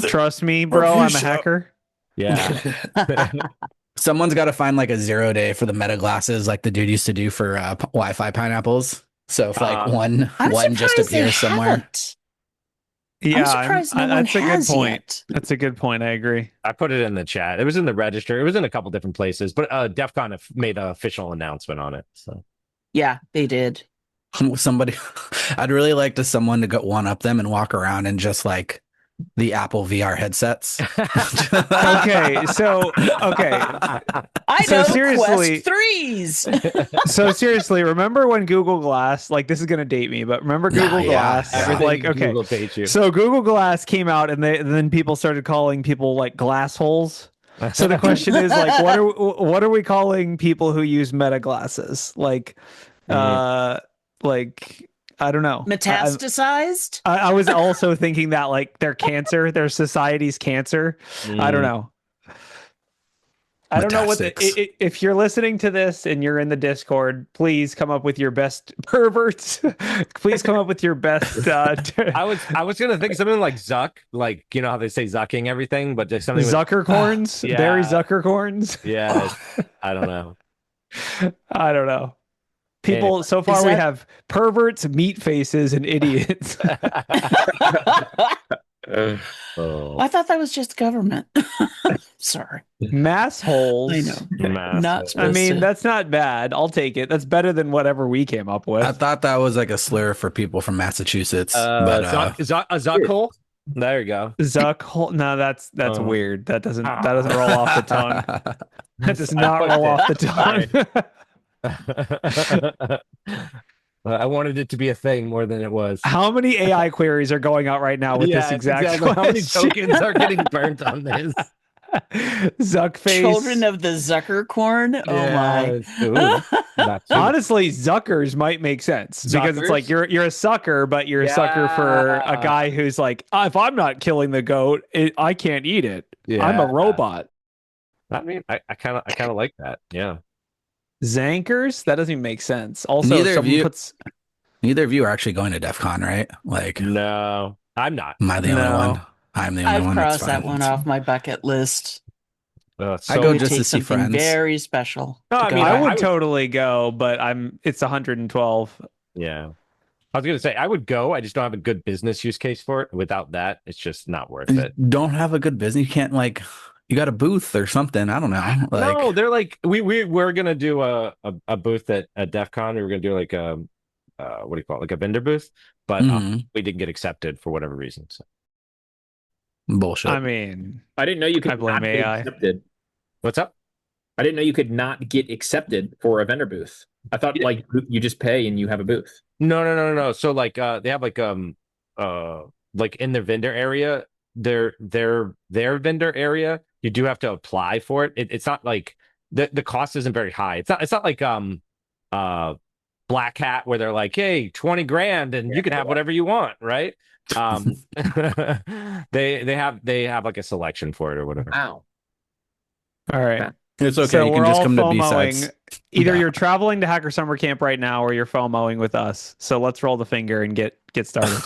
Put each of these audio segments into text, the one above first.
Trust me, bro. I'm a hacker. Yeah. Someone's got to find like a 0 day for the meta glasses, like the dude used to do for Wi-Fi pineapples. So if like one I'm just surprised they appears somewhere. haven't. Yeah, surprised no one that's a good has point. yet. That's a good point. I agree. I put it in the chat. It was in the register. It was in a couple different places, but DEF CON made an official announcement on it. So Yeah, they did. Somebody, I'd really like to someone to go one up them and walk around in just like the Apple VR headsets. Okay, so I So know seriously- Quest 3s. So seriously, remember when Google Glass, like this is gonna date me, but remember Google yeah, Glass? yeah. everything Like, okay, Google dates you. so Google Glass came out, and then people started calling people like glass holes. So the question is, like, what are we calling people who use meta glasses? Like, like I don't know. Metastasized? I was also thinking that like they're cancer, they're society's cancer. I don't know. I don't know what if you're listening to this and you're in the Discord, please come up with your best perverts. Please come up with your best. I was gonna think something like Zuck, like you know how they say zucking everything, but just something Zuckercorns, yeah. Barry Zuckercorns. Yeah, I don't know. I don't know. People, Anyway. so far we have perverts, meat faces, and idiots. Oh, I thought that was just government. Sorry. Mass holes. I know. massive. Not I supposed mean, to. that's not bad. I'll take it. That's better than whatever we came up with. I thought that was like a slur for people from Massachusetts, but a Zuck hole. There you go. Zuck hole. No, that's weird. That doesn't roll off the tongue. That does not roll off the tongue. I wanted it to be a thing more than it was. How many AI queries are going out right now with this exact exactly. How many question? tokens are getting burnt on this? Zuck face. Children of the Zuckercorn? Oh my. Honestly, Zuckers might make sense because it's like you're a sucker, but you're a sucker for a guy who's like, if I'm not killing the goat, I can't eat it. Yeah. I'm a robot. I mean, I kind of like that. Yeah. Zankers? That doesn't even make sense. Also, neither of you are actually going to DEF CON, right? Like, No, I'm not. am I the only one? I'm the only I've one. That's crossed that fine. one off my bucket list. I So go It just to takes see something friends. very special. No, to I go mean, I there. would totally go, but it's 112. yeah. I was gonna say I would go. I just don't have a good business use case for it. Without that, it's just not worth it. Don't have a good business. You can't like. You got a booth or something. I don't know. Like, No, they're like we're gonna do a booth at DEF CON. We were gonna do like a what do you call it? Like a vendor booth, but we didn't get accepted for whatever reason. So. bullshit. I mean, I didn't know you could I blame not get AI. accepted. What's up? I didn't know you could not get accepted for a vendor booth. I thought like you just pay and you have a booth. No. So like they have like in their vendor area, their vendor area, you do have to apply for it. It's not like the cost isn't very high. It's not like Black Hat where they're like, hey, 20 grand and you can have whatever you want, right? They have like a selection for it or whatever. Wow. all right. It's okay. So you we're can just all come to FOMOing. B-sides. Either Yeah. you're traveling to Hacker Summer Camp right now, or you're FOMOing with us. So let's roll the finger and get started.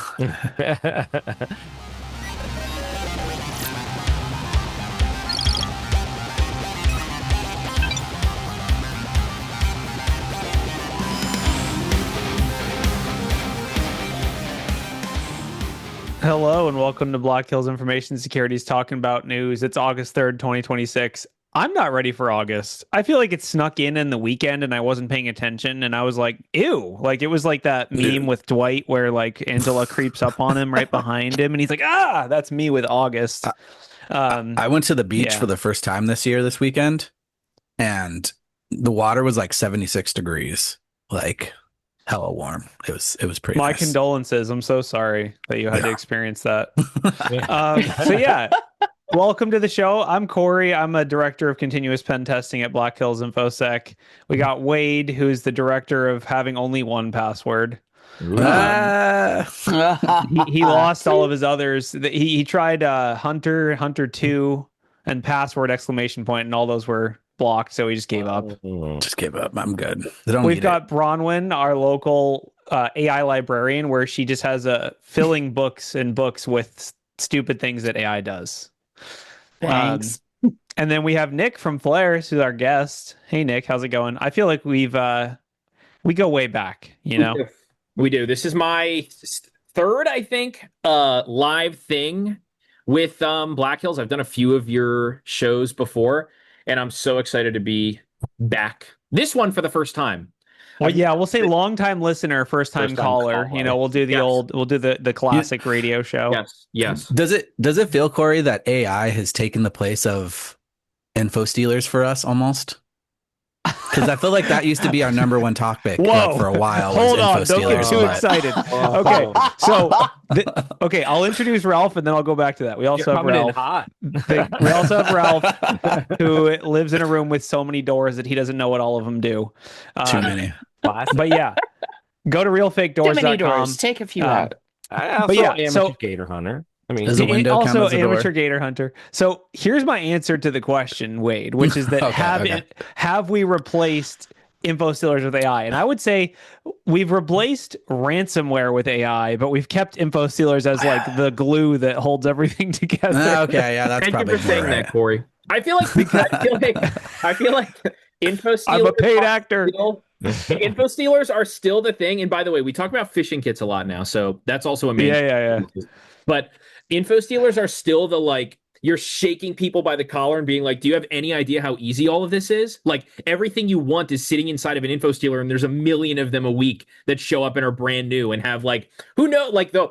Hello and welcome to Block Hills Information Security's Talking About News. It's August 3rd, 2026. I'm not ready for August. I feel like it snuck in the weekend and I wasn't paying attention and I was like, ew. Like it was like that meme with Dwight where like Angela creeps up on him right behind him and he's like, that's me with August. I went to the beach yeah. for the first time this weekend, and the water was like 76 degrees, like hella warm. It was pretty My nice. condolences. I'm so sorry that you had to experience that. So yeah, welcome to the show. I'm Corey. I'm a director of continuous pen testing at Black Hills InfoSec. We got Wade, who's the director of having only one password. He lost all of his others. He tried Hunter 2, and password ! And all those were blocked, so he just gave up. Just gave up. I'm good. They don't We've need got Bronwyn, our local AI librarian, where she just has filling books and books with stupid things that AI does. Thanks. And then we have Nick from Flares, who's our guest. Hey, Nick, how's it going? I feel like we go way back, you know? We do. This is my third, I think, live thing with Black Hills. I've done a few of your shows before, and I'm so excited to be back. This one for the first time. Well, yeah, we'll say long-time listener, first-time caller. You know, we'll do the the classic radio show. Yes. Does it feel, Corey, that AI has taken the place of info stealers for us almost? Because I feel like that used to be our number one topic for a while. Hold on, info don't get stealers, too but- excited. Okay, so okay, I'll introduce Ralph, and then I'll go back to that. We also have Ralph. Hot. We also have Ralph, who lives in a room with so many doors that he doesn't know what all of them do. Too many. But yeah, go to Too many realfakedoors.com. doors. Take a few out. I also But yeah, amateur so- Gator Hunter. I mean, Does a window count also as a door? amateur gator hunter. So here's my answer to the question, Wade, which is that Okay. have we replaced info stealers with AI? And I would say we've replaced ransomware with AI, but we've kept info stealers as like the glue that holds everything together. Okay, yeah, that's Thank probably you for saying more right. that, Corey. I feel like info stealers. I'm a paid actor. Info stealers are still the thing. And by the way, we talk about phishing kits a lot now, so that's also a main. Yeah. But info stealers are still the like you're shaking people by the collar and being like, do you have any idea how easy all of this is? Like everything you want is sitting inside of an info stealer, and there's a million of them a week that show up and are brand new and have like who knows, like the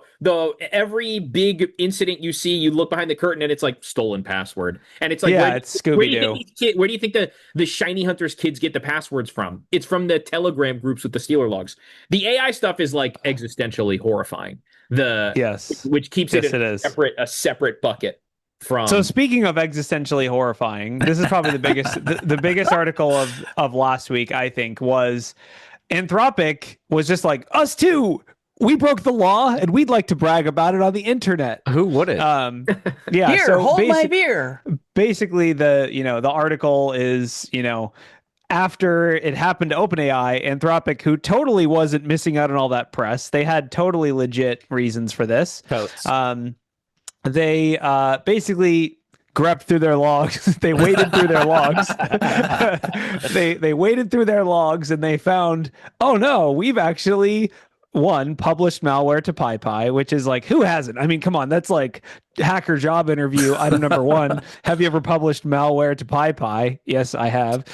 every big incident you see, you look behind the curtain and it's like stolen password. And it's like it's Scooby-Doo. Where do you think the shiny hunters kids get the passwords from? It's from the Telegram groups with the stealer logs. The AI stuff is like existentially horrifying. Which keeps it a separate bucket from. So speaking of existentially horrifying, this is probably the biggest the biggest article of last week, I think, was Anthropic was just like, us too. We broke the law and we'd like to brag about it on the internet. who wouldn't? Yeah. Here, so hold my beer. basically the article is, after it happened to OpenAI, Anthropic, who totally wasn't missing out on all that press, they had totally legit reasons for this. Totes. They basically grepped through their logs. They waded through their logs. They waded through their logs and they found, oh no, we've actually published malware to PyPy, which is like, who hasn't? I mean, come on, that's like hacker job interview item number 1. Have you ever published malware to PyPy? Yes, I have.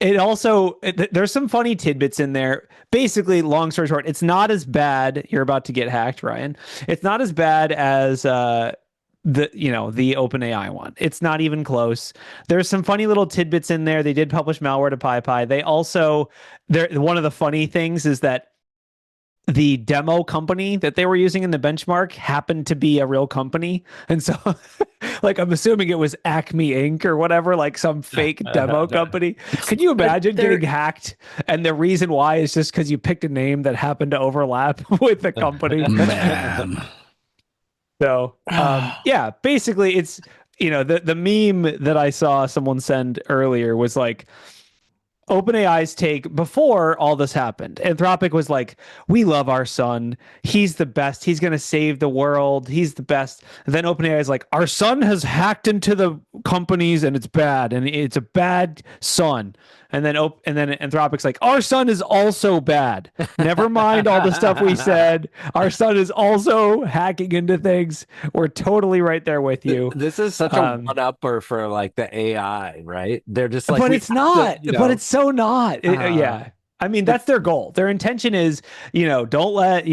It also, there's some funny tidbits in there. Basically, long story short, it's not as bad. You're about to get hacked, Ryan. It's not as bad as the OpenAI one. It's not even close. There's some funny little tidbits in there. They did publish malware to PyPy. They also, one of the funny things is that the demo company that they were using in the benchmark happened to be a real company. And so like, I'm assuming it was Acme Inc. or whatever, like some fake demo company. Can you imagine getting hacked? And the reason why is just because you picked a name that happened to overlap with the company. Man. So, yeah, basically it's, the meme that I saw someone send earlier was like, OpenAI's take before all this happened. Anthropic was like, we love our son. He's the best. He's going to save the world. He's the best. And then OpenAI is like, our son has hacked into the companies and it's bad. And it's a bad son. And then Anthropic's like, our son is also bad. Never mind all the stuff we said. Our son is also hacking into things. We're totally right there with you. This is such a one-upper for like the AI, right? They're just like, but it's not. But it's so not. Yeah. I mean, that's their goal. Their intention is, don't let,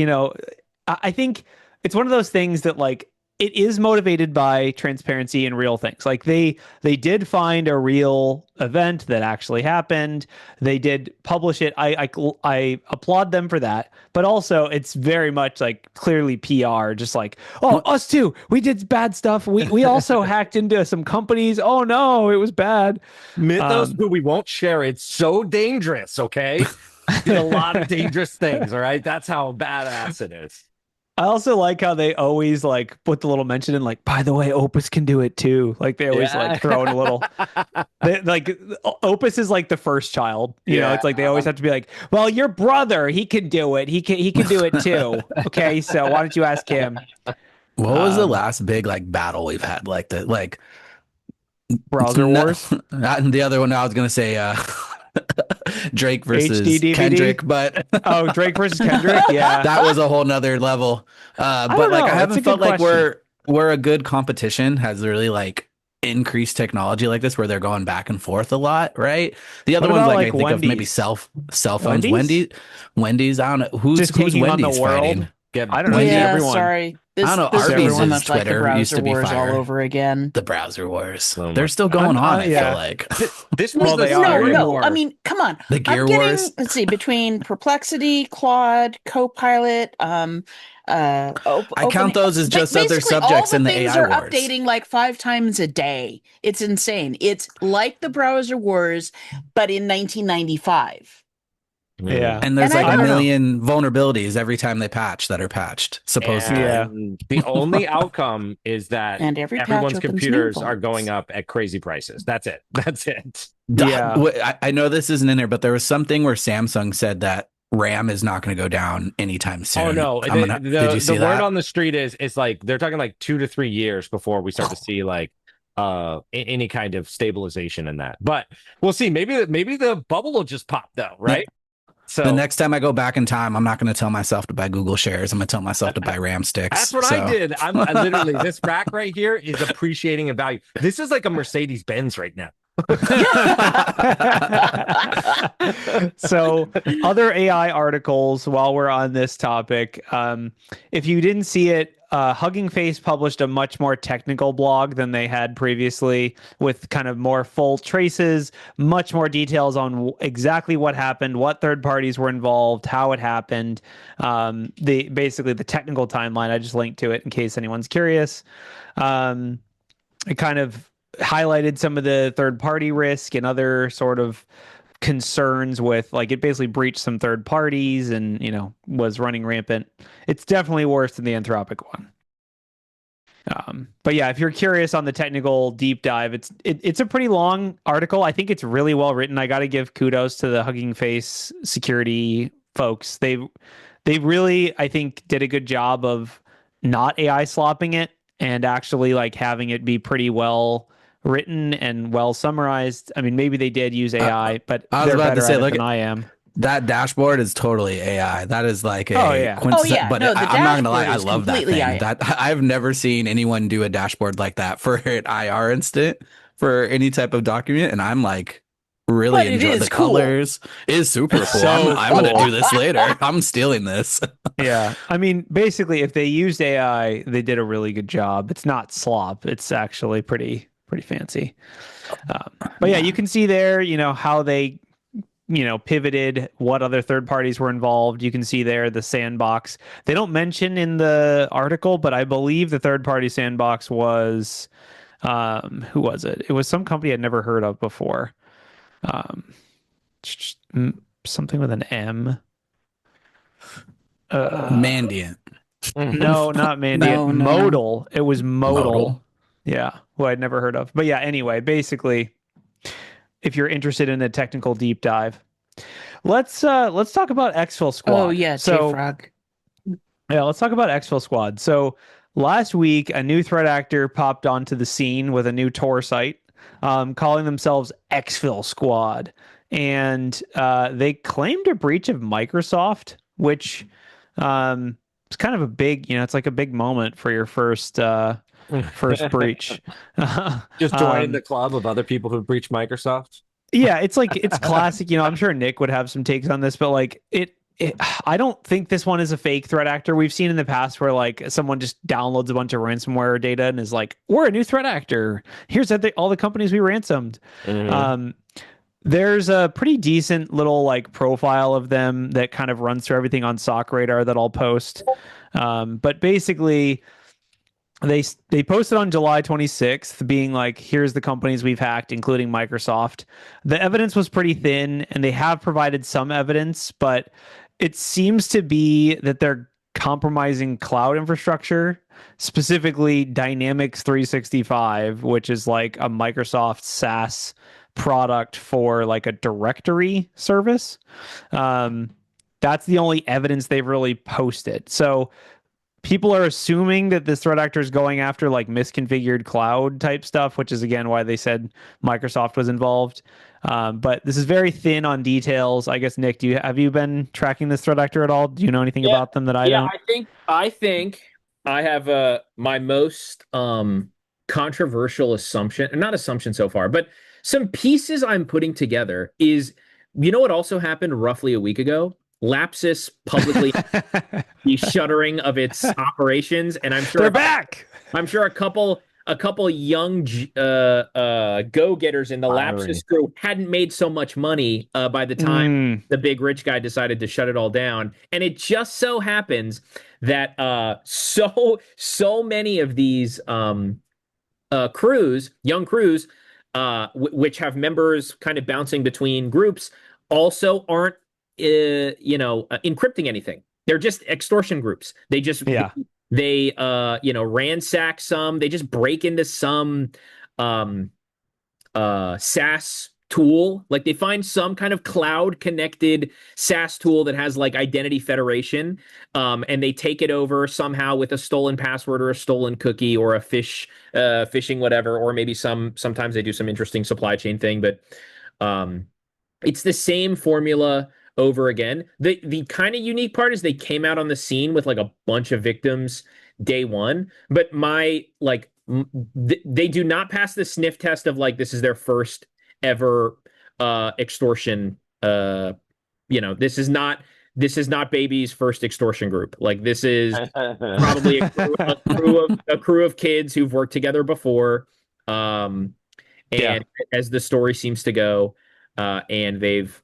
I think it's one of those things that like, it is motivated by transparency and real things. Like they did find a real event that actually happened. They did publish it. I applaud them for that. But also it's very much like clearly PR, just like, oh, us too. We did bad stuff. We also hacked into some companies. Oh no, it was bad. Mythos, but we won't share. It's so dangerous, okay? Did a lot of dangerous things, all right? That's how badass it is. I also like how they always like put the little mention in like, by the way, Opus can do it too. Like they always like throw in a little, like Opus is like the first child, you know, it's like, they always have to be like, well, your brother, he can do it. He can do it too. Okay. So why don't you ask him? What was the last big like battle we've had like that? Like Browser wars? And the other one I was gonna say Drake versus HD DVD? Kendrick, but Oh, Drake versus Kendrick? Yeah. that was a whole nother level. But don't like know. I That's a haven't felt good like question. we're a good competition has really like increased technology like this where they're going back and forth a lot, right? The other What ones about, like I like, think of maybe Wendy's? cell phones. Wendy's? Wendy's. I don't know who's Just who's taking on the Wendy's world? fighting. Get I don't know. Wendy- Just Yeah, everyone. sorry. I don't know. This feels Arby's so is much like the Twitter. Used browser to be wars all fire. over again. The browser wars. Oh They're my still God. going on. I yeah. feel like This Well, was the they are. secret No. war. I mean, come on. the gear I'm getting, wars. let's see, between Perplexity, Claude, Copilot, I count those as just other basically subjects all in the the things AI are wars. updating like 5 times a day. It's insane. It's like the browser wars, but in 1995. Yeah. And there's And I like a don't know. million vulnerabilities every time they patch that are patched, supposedly. Yeah. And the only outcome is that And every patch everyone's opens new computers are vaults. going up at crazy prices. That's it. That's it. Yeah. I know this isn't in there, but there was something where Samsung said that RAM is not going to go down anytime soon. Oh no! Did you see the that? word on the street is like they're talking like 2 to 3 years before we start to see like any kind of stabilization in that. But we'll see. Maybe the bubble will just pop though, right? So The next time I go back in time, I'm not going to tell myself to buy Google shares. I'm going to tell myself to buy RAM sticks. that's what I did. I literally this rack right here is appreciating in value. This is like a Mercedes Benz right now. So, other AI articles while we're on this topic. If you didn't see it, Hugging Face published a much more technical blog than they had previously, with kind of more full traces, much more details on exactly what happened, what third parties were involved, how it happened, basically the technical timeline. I just linked to it in case anyone's curious. It kind of highlighted some of the third party risk and other sort of concerns with, like, it basically breached some third parties and, was running rampant. It's definitely worse than the Anthropic one. But yeah, if you're curious on the technical deep dive, it's a pretty long article. I think it's really well written. I got to give kudos to the Hugging Face security folks. They really, I think, did a good job of not AI slopping it and actually like having it be pretty well written and well summarized. I mean, maybe they did use AI, but I was they're about to better say, at it look than I am. That dashboard is totally AI. That is like a Oh, yeah. But No, the I'm not gonna lie, dashboard I is love that completely thing. AI. That I've never seen anyone do a dashboard like that for an IR instant for any type of document, and I'm like really But it enjoy is the cool. colors. Is super cool. So I'm gonna cool. do this later. I'm stealing this. Yeah. I mean, basically, if they used AI, they did a really good job. It's not slop. It's actually pretty fancy. But yeah, you can see there, how they, pivoted, what other third parties were involved. You can see there the sandbox. They don't mention in the article, but I believe the third party sandbox was, who was it? It was some company I'd never heard of before. Something with an M. Mandiant. No, not Mandiant. No. Modal. It was Modal. Modal. Yeah, who I'd never heard of. But yeah, anyway, basically, if you're interested in a technical deep dive, let's talk about ExfilSquad. Oh yeah, so JFrog. yeah, let's talk about ExfilSquad. So last week, a new threat actor popped onto the scene with a new Tor site, calling themselves ExfilSquad, and they claimed a breach of Microsoft, which it's kind of a big, it's like a big moment for your first breach. Just joining the club of other people who breached Microsoft. Yeah, it's classic. I'm sure Nick would have some takes on this, but like I don't think this one is a fake threat actor. We've seen in the past where like someone just downloads a bunch of ransomware data and is like, "We're a new threat actor. Here's all the companies we ransomed." Mm-hmm. There's a pretty decent little like profile of them that kind of runs through everything on Sock Radar that I'll post. But basically, they posted on July 26th being like, here's the companies we've hacked, including Microsoft. The evidence was pretty thin, and they have provided some evidence, but it seems to be that they're compromising cloud infrastructure, specifically Dynamics 365, which is like a Microsoft SaaS product for like a directory service. That's the only evidence they've really posted. So people are assuming that this threat actor is going after like misconfigured cloud type stuff, which is again why they said Microsoft was involved. But this is very thin on details. I guess Nick, have you been tracking this threat actor at all? Do you know anything about them that I don't? I think I have my most controversial assumption, not assumption so far, but some pieces I'm putting together is, you know what also happened roughly a week ago? Lapsus publicly the shuttering of its operations, and I'm sure They're back. I'm sure a couple young go-getters in the Lapsus crew hadn't made so much money by the time the big rich guy decided to shut it all down. And it just so happens that so many of these crews, young crews, which have members kind of bouncing between groups, also aren't encrypting anything. They're just extortion groups. They just they ransack some. They just break into some SaaS tool. Like they find some kind of cloud connected SaaS tool that has like identity federation, and they take it over somehow with a stolen password or a stolen cookie or a phishing whatever, or maybe sometimes they do some interesting supply chain thing, but it's the same formula over again. The kind of unique part is they came out on the scene with like a bunch of victims day one, but they do not pass the sniff test of like this is their first ever extortion. This is not Baby's first extortion group. Like this is probably a crew of kids who've worked together before, and as the story seems to go, and they've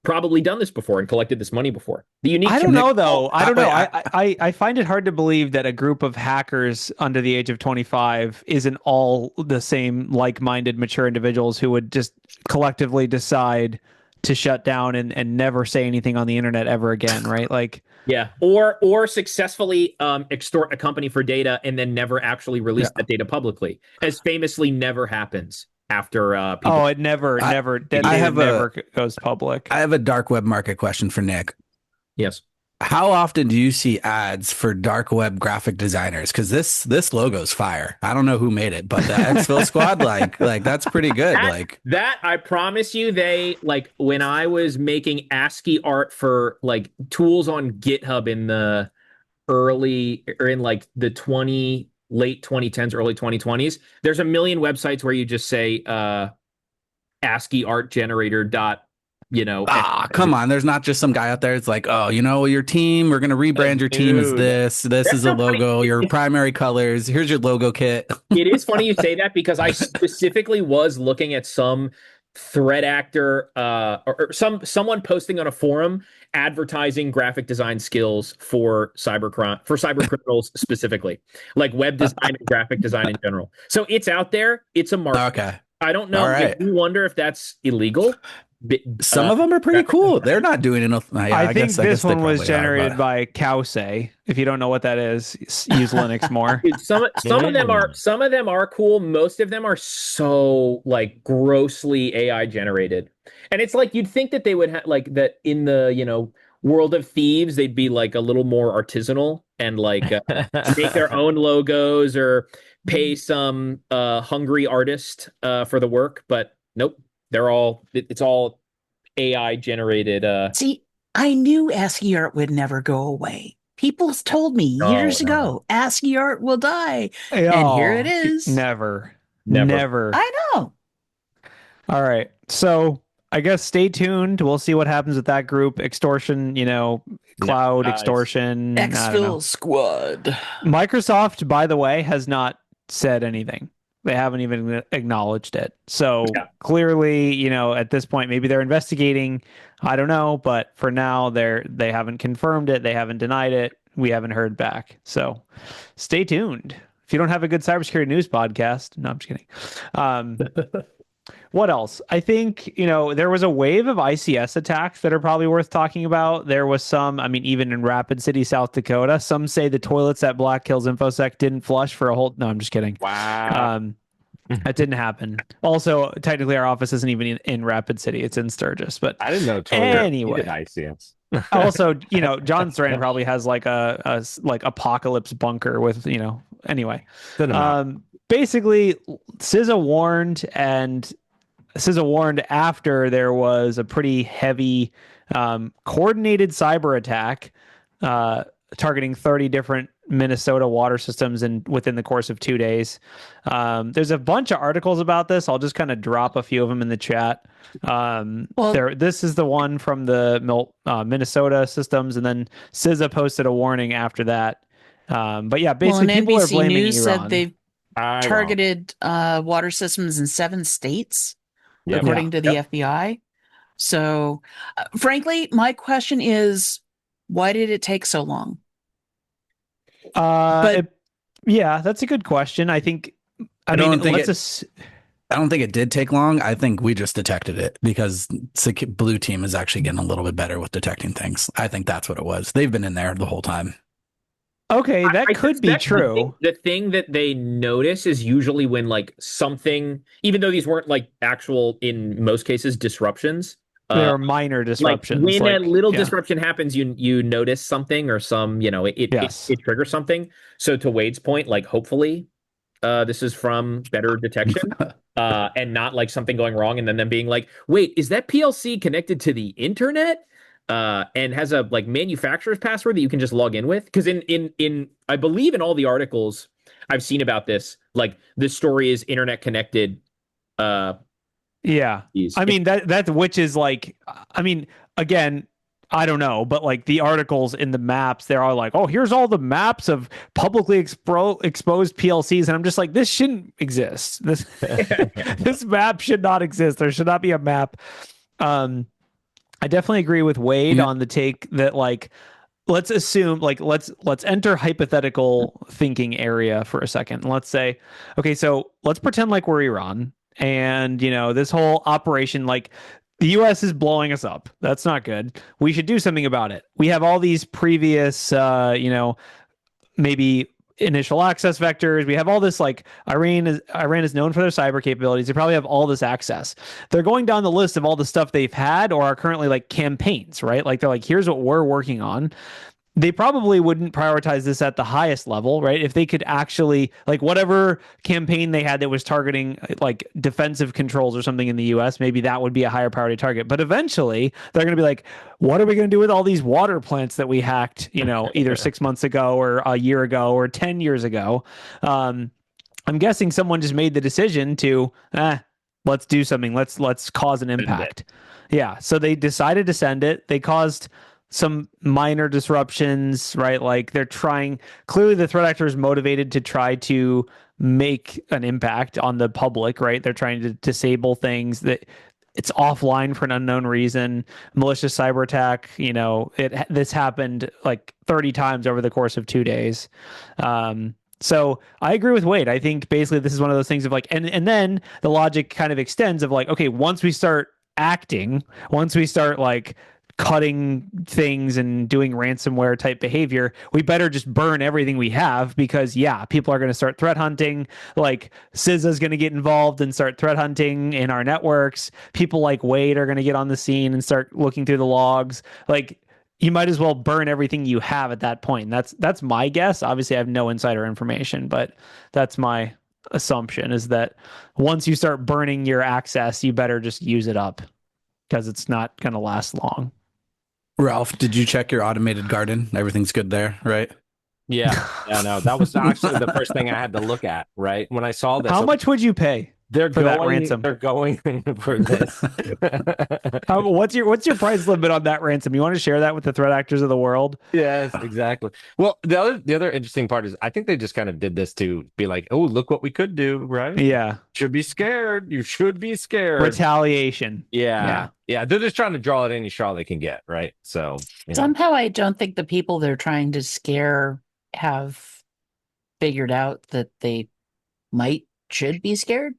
probably done this before and collected this money before. The unique I don't know though. I don't know. I find it hard to believe that a group of hackers under the age of 25 isn't all the same like-minded mature individuals who would just collectively decide to shut down and never say anything on the internet ever again, right? Like or successfully extort a company for data and then never actually release that data publicly, as famously never happens after people. It never goes public. I have a dark web market question for Nick. Yes. How often do you see ads for dark web graphic designers? Because this logo's fire. I don't know who made it, but the ExfilSquad, like that's pretty good. That I promise you, they like when I was making ASCII art for like tools on GitHub in the late 2010s, early 2020s. There's a million websites where you just say ASCII art generator dot. Come on. There's not just some guy out there. It's like, your team, we're going to rebrand your team as this. This is a logo, your primary colors. Here's your logo kit. It is funny you say that because I specifically was looking at some threat actor or someone posting on a forum advertising graphic design skills for cyber criminals specifically, like web design and graphic design in general. So it's out there. It's a market. Okay. I don't know. Right. If you wonder if that's illegal. Some of them are pretty cool. They're not doing enough. I think this one was generated by Cowsay. If you don't know what that is, use Linux more. Some of them are cool. Most of them are so like grossly AI generated, and it's like you'd think that they would have like that in the world of thieves. They'd be like a little more artisanal and like make their own logos or pay some hungry artist for the work. But nope. It's all AI generated. See, I knew ASCII art would never go away. People told me years ago, ASCII art will die. And here it is. Never. I know. All right. So I guess stay tuned. We'll see what happens with that group. Extortion, cloud extortion. ExfilSquad. Microsoft, by the way, has not said anything. They haven't even acknowledged it. So clearly, at this point, maybe they're investigating. I don't know. But for now, they haven't confirmed it. They haven't denied it. We haven't heard back. So stay tuned. If you don't have a good cybersecurity news podcast, no, I'm just kidding. What else? I think, there was a wave of ICS attacks that are probably worth talking about. There was some, even in Rapid City, South Dakota, some say the toilets at Black Hills InfoSec didn't flush for a whole... No, I'm just kidding. Wow. That didn't happen. Also, technically, our office isn't even in Rapid City. It's in Sturgis. But I didn't know anyway, ICS. Also, John Strand probably has like like apocalypse bunker with, anyway. Good amount. Basically, SZA warned after there was a pretty heavy coordinated cyber attack targeting 30 different Minnesota water systems within the course of 2 days. There's a bunch of articles about this. I'll just kind of drop a few of them in the chat. This is the one from the Minnesota systems, and then SZA posted a warning after that. But yeah, basically and people are NBC blaming News Iran. said they've targeted water systems in 7 states, according to the FBI. So, frankly, my question is, why did it take so long? Yeah, that's a good question. I think. I don't think it did take long. I think we just detected it because Blue Team is actually getting a little bit better with detecting things. I think that's what it was. They've been in there the whole time. Okay, that could be true. The thing that they notice is usually when like something, even though these weren't like actual, in most cases, disruptions. There are minor disruptions. Like when a little disruption happens, you notice something or some, it triggers something. So to Wade's point, like hopefully this is from better detection and not like something going wrong and then them being like, wait, is that PLC connected to the internet and has a like manufacturer's password that you can just log in with? Because in I believe in all the articles I've seen about this, like this story is internet connected. Yeah. I mean, that which is like, I mean, again, I don't know, but like the articles in the maps, they're all like, oh, here's all the maps of publicly exposed PLCs. And I'm just like, this shouldn't exist. This map should not exist. There should not be a map. I definitely agree with Wade on the take that like, let's assume like, let's enter hypothetical thinking area for a second. Let's say, okay, so let's pretend like we're Iran. And, this whole operation, like the US is blowing us up. That's not good. We should do something about it. We have all these previous, maybe initial access vectors. We have all this, like Iran is known for their cyber capabilities. They probably have all this access. They're going down the list of all the stuff they've had or are currently like campaigns, right? Like they're like, here's what we're working on. They probably wouldn't prioritize this at the highest level, right? If they could actually, like whatever campaign they had that was targeting like defensive controls or something in the US, maybe that would be a higher priority target. But eventually they're going to be like, what are we going to do with all these water plants that we hacked, either 6 months ago or a year ago or 10 years ago? I'm guessing someone just made the decision to, let's do something. Let's cause an impact. Yeah. So they decided to send it. They caused some minor disruptions, right? Like clearly the threat actor is motivated to try to make an impact on the public, right? They're trying to disable things that it's offline for an unknown reason. Malicious cyber attack, this happened like 30 times over the course of 2 days. So I agree with Wade. I think basically this is one of those things of like, and then the logic kind of extends of like, okay, once we start acting, once we start like cutting things and doing ransomware type behavior, we better just burn everything we have because people are going to start threat hunting. Like SZA is going to get involved and start threat hunting in our networks. People like Wade are going to get on the scene and start looking through the logs. Like you might as well burn everything you have at that point. That's my guess. Obviously I have no insider information, but that's my assumption is that once you start burning your access, you better just use it up because it's not going to last long. Ralph, did you check your automated garden? Everything's good there, right? Yeah. No, that was actually the first thing I had to look at, right? When I saw this. How much would you pay for that ransom? They're going for this. What's your price limit on that ransom? You want to share that with the threat actors of the world? Yes, exactly. Well, the other interesting part is I think they just kind of did this to be like, oh, look what we could do, right? Yeah. Should be scared. You should be scared. Retaliation. Yeah. They're just trying to draw at any straw they can get, right? So somehow I don't think the people they're trying to scare have figured out that they should be scared.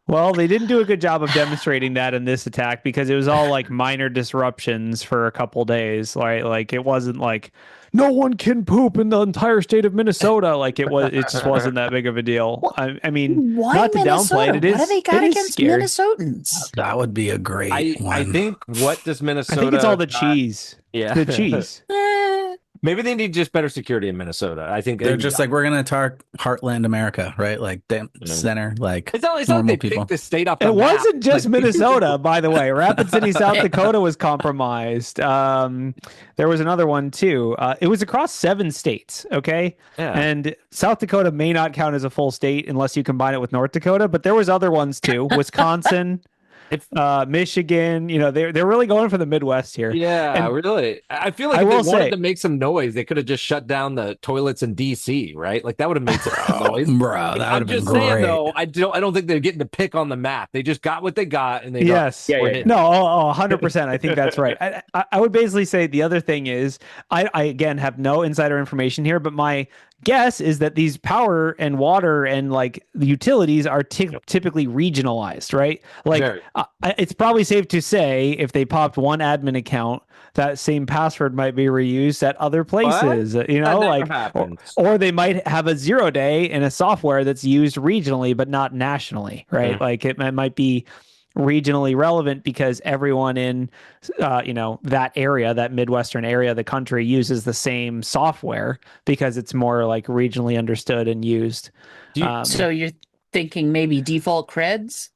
Well, they didn't do a good job of demonstrating that in this attack because it was all like minor disruptions for a couple days. Like it wasn't like no one can poop in the entire state of Minnesota. Like it just wasn't that big of a deal. I mean, Why not to Minnesota? downplay it, What do they got it is against scary. Minnesotans? That would be a great one. I think what does Minnesota? I think it's all the cheese. Yeah, The cheese. Maybe they need just better security in Minnesota. I think They're just like, we're gonna attack Heartland America, right? Like center, like it's not like normal they people. picked the state up. The It map. wasn't just Like- Minnesota, by the way. Rapid City, South Dakota was compromised. There was another one too. It was across 7 states. Okay, Yeah. and South Dakota may not count as a full state unless you combine it with North Dakota. But there was other ones too. Wisconsin, Michigan. You know, they're really going for the Midwest here. Yeah, And really. I feel like I if they will wanted say- to make some noise, they could have just shut down the toilets in DC, right? Like that would have made some noise. Bro, that would I'm have been just saying great. though, I don't think they're getting to pick on the map. They just got what they got, and they Yes. we're hitting. No, 100%. I think that's right. I would basically say the other thing is, I again have no insider information here, but my guess is that these power and water and like the utilities are typically regionalized, right? Like Very. it's probably safe to say if they popped one admin account, that same password might be reused at other places, you know, That never like, happens. or they might have a 0 day in a software that's used regionally, but not nationally, right? Yeah. Like it might be regionally relevant because everyone in that area, that Midwestern area of the country, uses the same software because it's more like regionally understood and used. So you're thinking maybe default creds?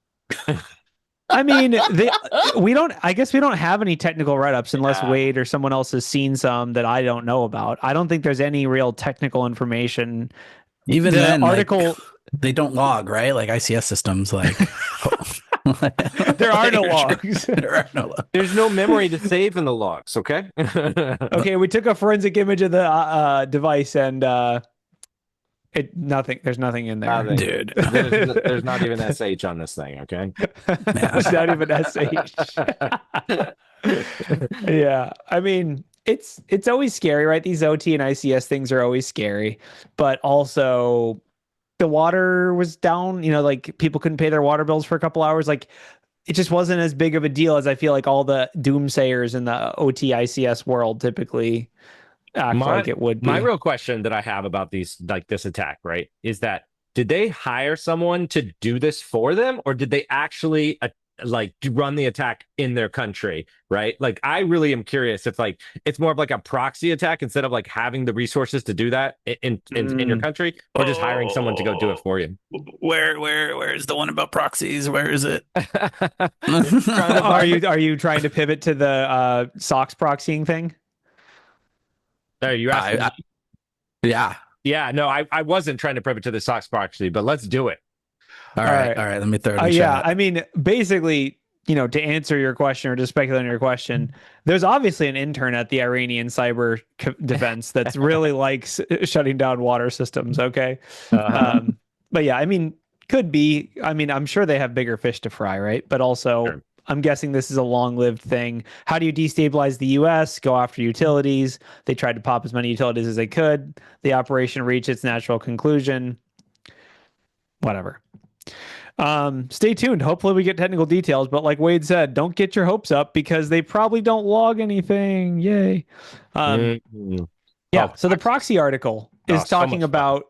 I mean, I guess we don't have any technical write-ups unless Yeah. Wade or someone else has seen some that I don't know about. I don't think there's any real technical information. Even The then, article- they don't log, right? Like ICS systems, like There are no logs. There are no logs. There's no memory to save in the logs. Okay. Okay, we took a forensic image of the device and there's nothing in there. Nothing. Dude. There's not even SH on this thing. Okay. It's not even SH. Yeah. I mean, it's always scary, right? These OT and ICS things are always scary, but also the water was down, like people couldn't pay their water bills for a couple hours. Like it just wasn't as big of a deal as I feel like all the doomsayers in the OT ICS world typically act like it would be. My real question that I have about this attack, right, is that did they hire someone to do this for them, or did they actually run the attack in their country, right? Like I really am curious if like it's more of like a proxy attack instead of like having the resources to do that in your country, or just hiring someone to go do it for you. Where's the one about proxies? Where is it? Are you trying to pivot to the SOX proxying thing? Are you asking? Yeah. Yeah, no, I wasn't trying to pivot to the SOX proxy, but let's do it. All right. Let me throw it in the yeah, chat. I mean, basically, to answer your question or to speculate on your question, there's obviously an intern at the Iranian cyber defense that's really likes shutting down water systems. Okay. But yeah, I mean, could be. I mean, I'm sure they have bigger fish to fry, right? But also, Sure. I'm guessing this is a long-lived thing. How do you destabilize the U.S.? Go after utilities. They tried to pop as many utilities as they could. The operation reached its natural conclusion. Whatever. Stay tuned. Hopefully we get technical details, but like Wade said, don't get your hopes up because they probably don't log anything. Yay. Yeah. So the proxy article is talking about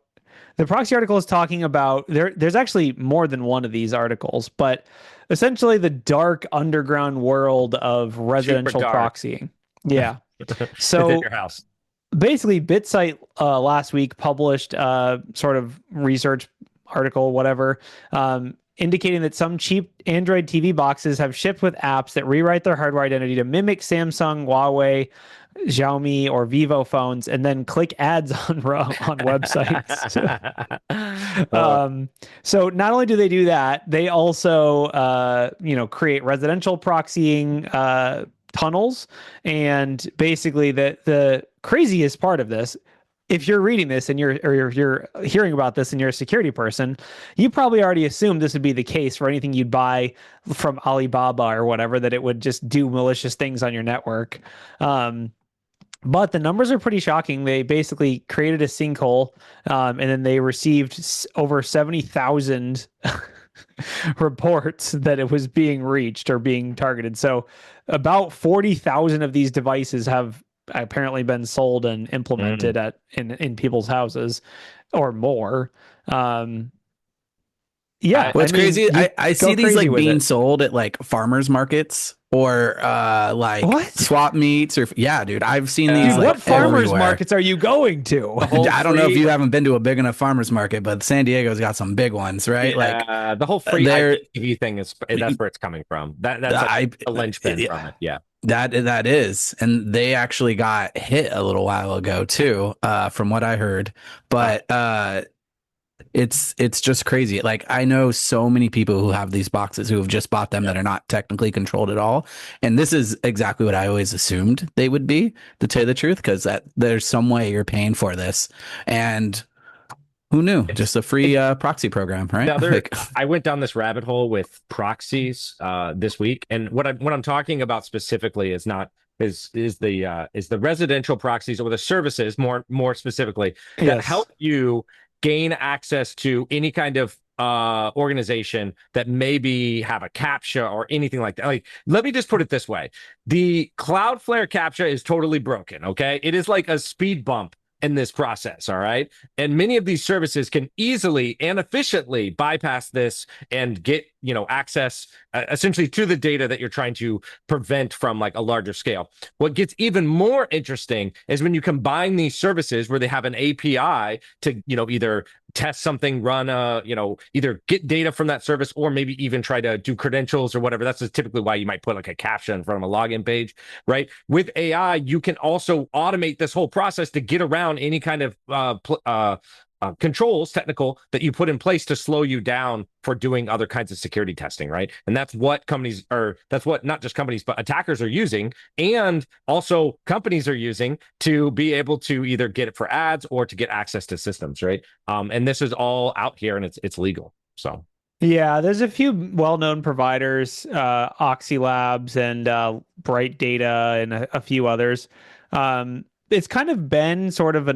there's actually more than one of these articles, but essentially the dark underground world of residential proxying. Yeah. So Within your house. basically BitSite last week published sort of research article, whatever, indicating that some cheap Android TV boxes have shipped with apps that rewrite their hardware identity to mimic Samsung, Huawei, Xiaomi, or Vivo phones, and then click ads on websites. So not only do they do that, they also create residential proxying tunnels, and basically the craziest part of this, if you're reading this and you're hearing about this and you're a security person, you probably already assumed this would be the case for anything you'd buy from Alibaba or whatever, that it would just do malicious things on your network. But the numbers are pretty shocking. They basically created a sinkhole, and then they received over 70,000 reports that it was being reached or being targeted. So about 40,000 of these devices have apparently been sold and implemented in people's houses or more. Yeah, what's crazy, I see these like being sold at like farmers markets or like what? swap meets or dude, I've seen these. Like, what farmers everywhere. markets are you going to? I don't know if you haven't been to a big enough farmers market, but San Diego's got some big ones, right? Like the whole free IPTV thing that's where it's coming from. That's like a linchpin from it. Yeah. That is, and they actually got hit a little while ago too, from what I heard. But it's just crazy. Like, I know so many people who have these boxes who have just bought them that are not technically controlled at all, and this is exactly what I always assumed they would be, to tell you the truth, because that there's some way you're paying for this, and who knew? Just a free proxy program, right? I went down this rabbit hole with proxies this week, and what I'm talking about specifically is the residential proxies, or the services more specifically, that help you gain access to any kind of organization that maybe have a CAPTCHA or anything like that. Like, let me just put it this way. The Cloudflare CAPTCHA is totally broken, okay? It is like a speed bump in this process, all right? And many of these services can easily and efficiently bypass this and get, access essentially to the data that you're trying to prevent from like a larger scale. What gets even more interesting is when you combine these services where they have an API to, either test something, run either get data from that service, or maybe even try to do credentials or whatever. That's typically why you might put like a CAPTCHA in front of a login page, right? With AI, you can also automate this whole process to get around any kind of controls, technical, that you put in place to slow you down for doing other kinds of security testing, right? And that's what not just companies, but attackers are using, and also companies are using to be able to either get it for ads or to get access to systems, right? And this is all out here, and it's legal. So yeah, there's a few well-known providers, Oxy Labs and Bright Data, and a few others. It's kind of been sort of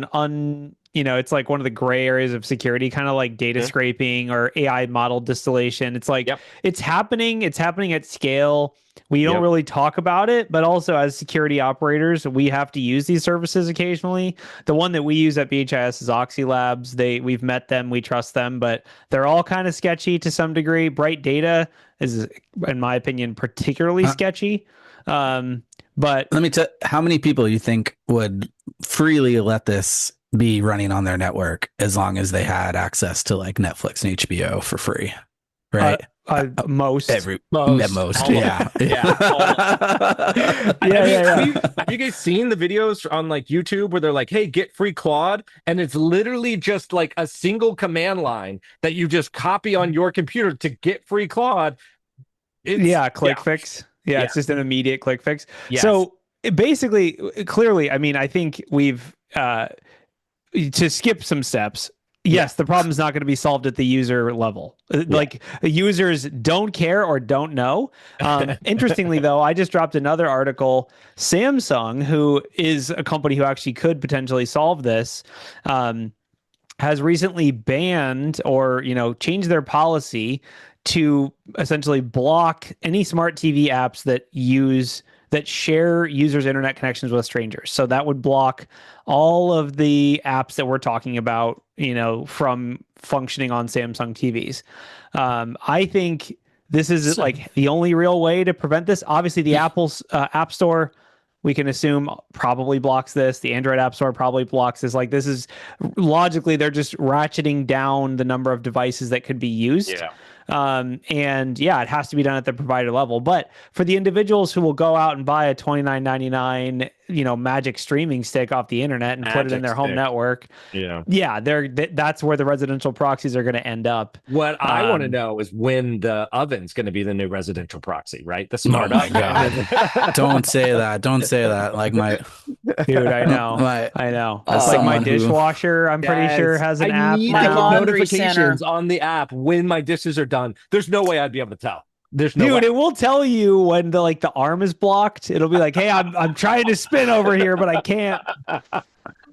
it's like one of the gray areas of security, kind of like data scraping or AI model distillation. It's like, it's happening at scale. We don't really talk about it, but also as security operators, we have to use these services occasionally. The one that we use at BHIS is Oxy Labs. We've met them, we trust them, but they're all kind of sketchy to some degree. Bright Data is, in my opinion, particularly sketchy. But let me tell, how many people you think would freely let this be running on their network as long as they had access to like Netflix and HBO for free, right? Most. At most. Yeah. Have you guys seen the videos on like YouTube where they're like, hey, get free Claude? And it's literally just like a single command line that you just copy on your computer to get free Claude. Click fix. Yeah, it's just an immediate click fix. Yes. So clearly, I mean, I think we've, to skip some steps, yes, the problem is not going to be solved at the user level. Like, users don't care or don't know. Interestingly, though, I just dropped another article. Samsung, who is a company who actually could potentially solve this, has recently banned or, changed their policy to essentially block any smart TV apps that share users' internet connections with strangers. So that would block all of the apps that we're talking about, from functioning on Samsung TVs. I think this is like the only real way to prevent this. Obviously, the Apple's App Store, we can assume, probably blocks this. The Android App Store probably blocks this. Like, this is logically, they're just ratcheting down the number of devices that could be used. Yeah. It has to be done at the provider level. But for the individuals who will go out and buy a $29.99, magic streaming stick off the internet and put it in their home network, that's where the residential proxies are going to end up. What I want to know is when the oven's going to be the new residential proxy, right? The smart oven. God. Don't say that. Don't say that. Like dude, I know. I know. It's like my dishwasher, I'm pretty sure, has an app. I need notifications on the app when my dishes are done. There's no way I'd be able to tell. There's no way. It will tell you when the arm is blocked. It'll be like, hey, I'm trying to spin over here, but I can't.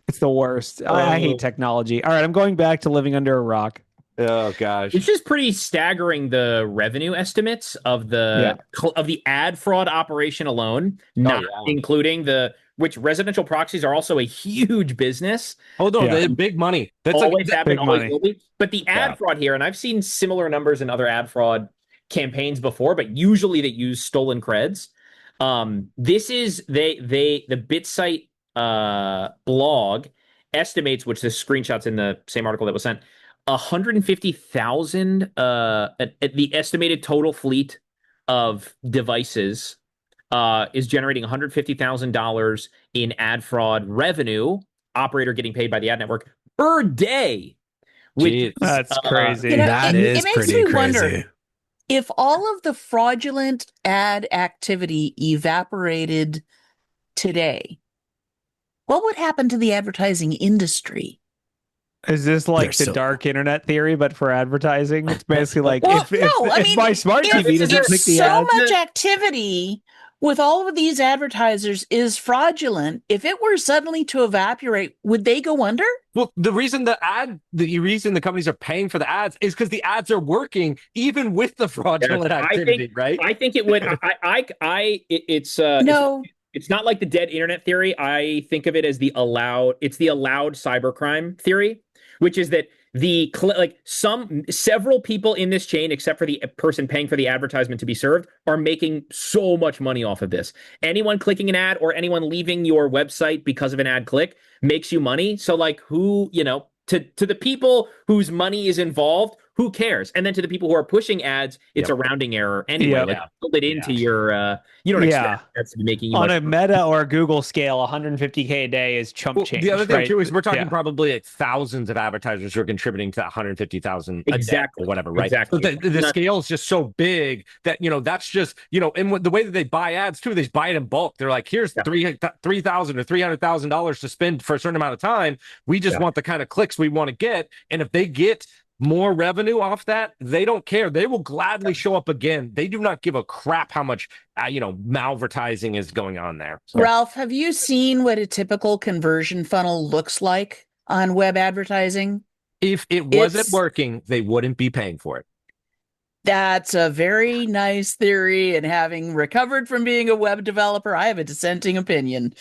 It's the worst. I hate technology. All right, I'm going back to living under a rock. Oh gosh. It's just pretty staggering, the revenue estimates of the ad fraud operation alone, not including which residential proxies are also a huge business. Oh no, they're big money. That's always like, have been, always money. will be. But the ad fraud here, and I've seen similar numbers in other ad fraud campaigns before, but usually they use stolen creds. This is the BitSite blog estimates, which the screenshots in the same article that was sent, 150,000 at the estimated total fleet of devices is generating $150,000 in ad fraud revenue, operator getting paid by the ad network per day. Which that's crazy. You know, That is it makes pretty me crazy. wonder if all of the fraudulent ad activity evaporated today, what would happen to the advertising industry? Is this like They're the so- dark internet theory, but for advertising? It's basically like Well, if my smart TV doesn't if click the so ad, much activity with all of these advertisers is fraudulent, if it were suddenly to evaporate, would they go under? well, the reason the companies are paying for the ads is because the ads are working even with the fraudulent activity, right? I think it would. No. It's not like the dead internet theory. I think of it as the allowed cybercrime theory, which is that several people in this chain, except for the person paying for the advertisement to be served, are making so much money off of this. Anyone clicking an ad or anyone leaving your website because of an ad click makes you money. So like to the people whose money is involved, who cares? And then to the people who are pushing ads, it's a rounding error anyway. Like build it into your you don't expect that's to be making you on much a Meta or Google scale, 150K a day is chump change. The other thing right? too is we're talking probably like thousands of advertisers who are contributing to that 150,000 exactly or whatever, right? Exactly. So the scale is just so big that that's just and the way that they buy ads too, they buy it in bulk. They're like, here's $3,000 or $300,000 to spend for a certain amount of time. We just want the kind of clicks we want to get, and if they get more revenue off that, they don't care. They will gladly show up again. They do not give a crap how much malvertising is going on there. So. Ralph, have you seen what a typical conversion funnel looks like on web advertising? If it wasn't working, they wouldn't be paying for it. That's a very nice theory, and having recovered from being a web developer, I have a dissenting opinion.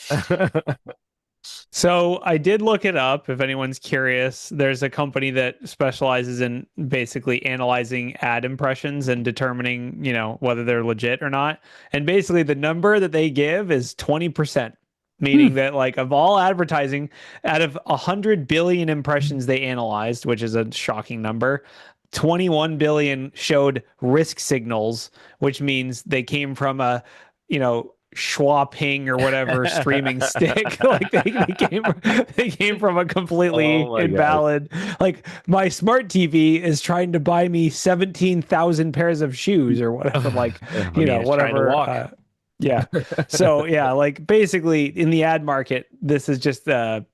So I did look it up. If anyone's curious, there's a company that specializes in basically analyzing ad impressions and determining, whether they're legit or not. And basically the number that they give is 20%, meaning that like of all advertising, out of 100 billion impressions they analyzed, which is a shocking number, 21 billion showed risk signals, which means they came from a, Schwa ping or whatever streaming stick. Like they came from a completely invalid. God. Like my smart TV is trying to buy me 17,000 pairs of shoes or whatever. Like whatever. Yeah. So like basically in the ad market, this is just the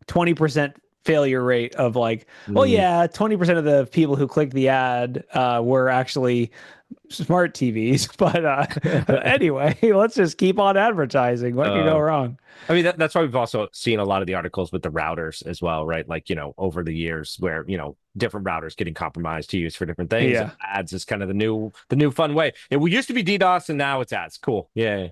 20% failure rate of like, 20% of the people who click the ad were actually smart TVs. But anyway, let's just keep on advertising. What could go wrong? I mean, that's why we've also seen a lot of the articles with the routers as well, right? Like, over the years where, different routers getting compromised to use for different things. Yeah. Ads is kind of the new fun way. We used to be DDoS and now it's ads. Cool. Yeah.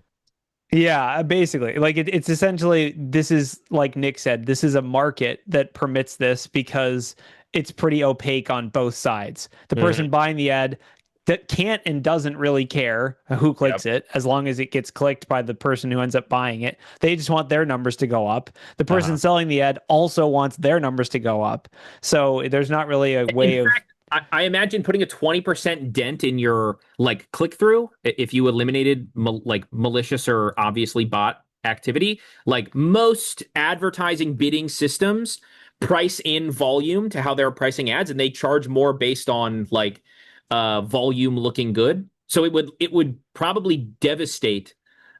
Yeah, basically, like it's essentially, this is like Nick said, this is a market that permits this because it's pretty opaque on both sides. The person buying the ad that can't and doesn't really care who clicks it, as long as it gets clicked by the person who ends up buying it. They just want their numbers to go up. The person selling the ad also wants their numbers to go up. So there's not really a way of... I imagine putting a 20% dent in your like click through if you eliminated malicious or obviously bot activity. Like most advertising bidding systems price in volume to how they're pricing ads, and they charge more based on like volume looking good. So it would probably devastate.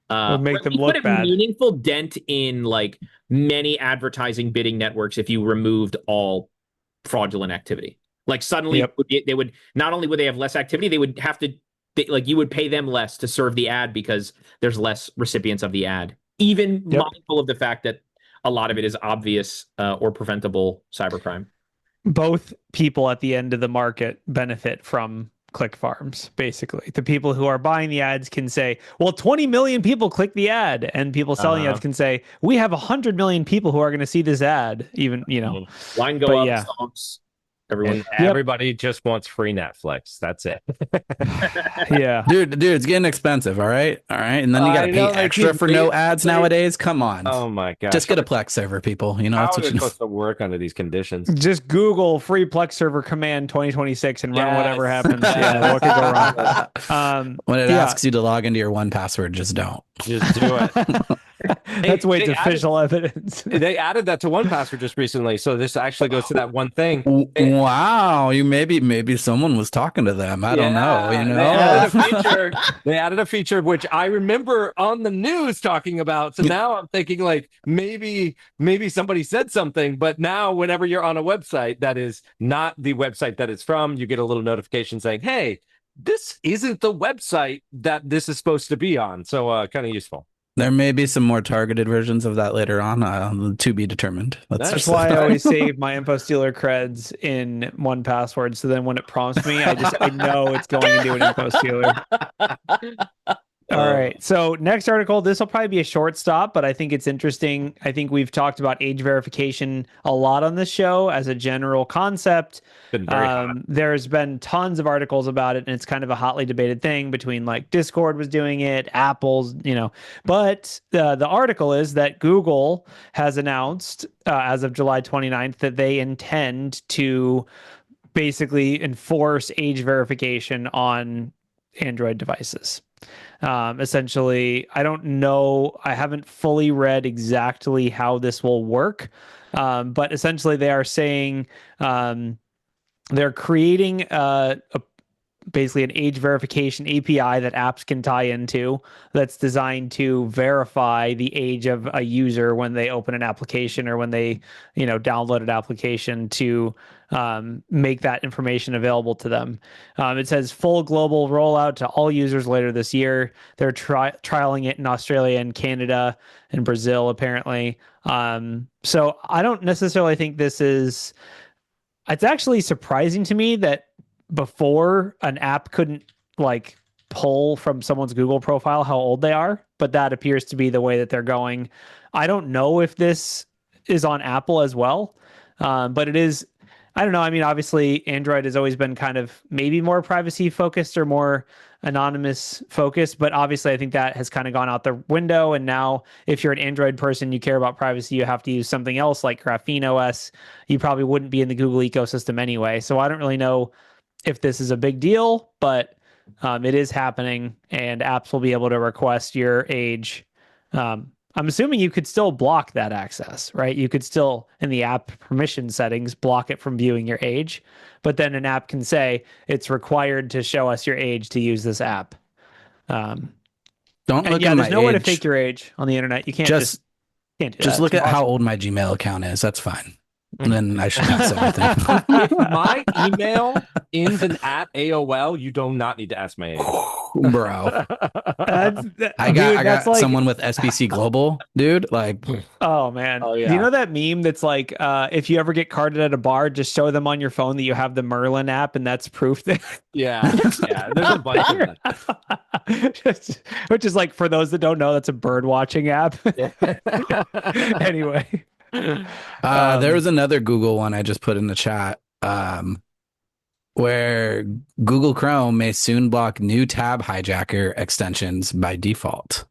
Would make them look bad. Put a meaningful dent in like many advertising bidding networks if you removed all fraudulent activity. Like suddenly they would not only would they have less activity, they would have to you would pay them less to serve the ad because there's less recipients of the ad. Even mindful of the fact that a lot of it is obvious or preventable cybercrime. both people at the end of the market benefit from click farms. Basically, the people who are buying the ads can say, well, 20 million people click the ad, and people selling ads can say, we have 100 million people who are going to see this ad, even, line go but up, yeah. songs, everyone. And everybody just wants free Netflix. That's it. Yeah, dude, it's getting expensive. All right, and then you got to pay extra for no ads nowadays. Come on. Oh my god! Just get a Plex server, people. How that's are what they supposed to work under these conditions? just Google free Plex server command 2026 and run whatever happens. Yeah, what could go wrong? When it asks you to log into your 1Password, just don't. Just do it. That's way it's official evidence. They added that to 1Password just recently, so this actually goes to that one thing. Wow, you maybe someone was talking to them. I don't know. They added a feature which I remember on the news talking about. So now I'm thinking like maybe somebody said something, but now whenever you're on a website that is not the website that it's from, you get a little notification saying, "Hey, this isn't the website that this is supposed to be on." So kind of useful. There may be some more targeted versions of that later on, to be determined. That's why I always save my info stealer creds in 1Password. So then when it prompts me, I know it's going into an info stealer. All right. So next article, this will probably be a short stop, but I think it's interesting. I think we've talked about age verification a lot on this show as a general concept. There's been tons of articles about it, and it's kind of a hotly debated thing between like Discord was doing it, Apple's, but the article is that Google has announced as of July 29th that they intend to basically enforce age verification on Android devices. Essentially, I don't know. I haven't fully read exactly how this will work, but essentially they are saying they're creating basically an age verification API that apps can tie into that's designed to verify the age of a user when they open an application or when they, download an application to make that information available to them. It says full global rollout to all users later this year. They're trialing it in Australia and Canada and Brazil, apparently. So I don't necessarily think it's actually surprising to me that before an app couldn't like pull from someone's Google profile how old they are, but that appears to be the way that they're going. I don't know if this is on Apple as well, but it is. I don't know. I mean, obviously, Android has always been kind of maybe more privacy focused or more anonymous focused, but obviously, I think that has kind of gone out the window. And now, if you're an Android person, you care about privacy, you have to use something else like GrapheneOS. You probably wouldn't be in the Google ecosystem anyway. So I don't really know if this is a big deal, but it is happening, and apps will be able to request your age. I'm assuming you could still block that access, right? You could still, in the app permission settings, block it from viewing your age, but then an app can say it's required to show us your age to use this app. Don't look at there's my no way to age. fake your age on the internet. You can't just can't do just that. look at how old my Gmail account is. That's fine. And then I should pass everything. If my email ends in at AOL, you do not need to ask my age. Bro. I got someone with SBC Global, dude. Like, oh man. Oh, yeah. Do you know that meme that's like, if you ever get carded at a bar, just show them on your phone that you have the Merlin app, and that's proof that yeah, there's a bunch of that. Which is like, for those that don't know, that's a bird watching app. Anyway. There was another Google one I just put in the chat, where Google Chrome may soon block new tab hijacker extensions by default.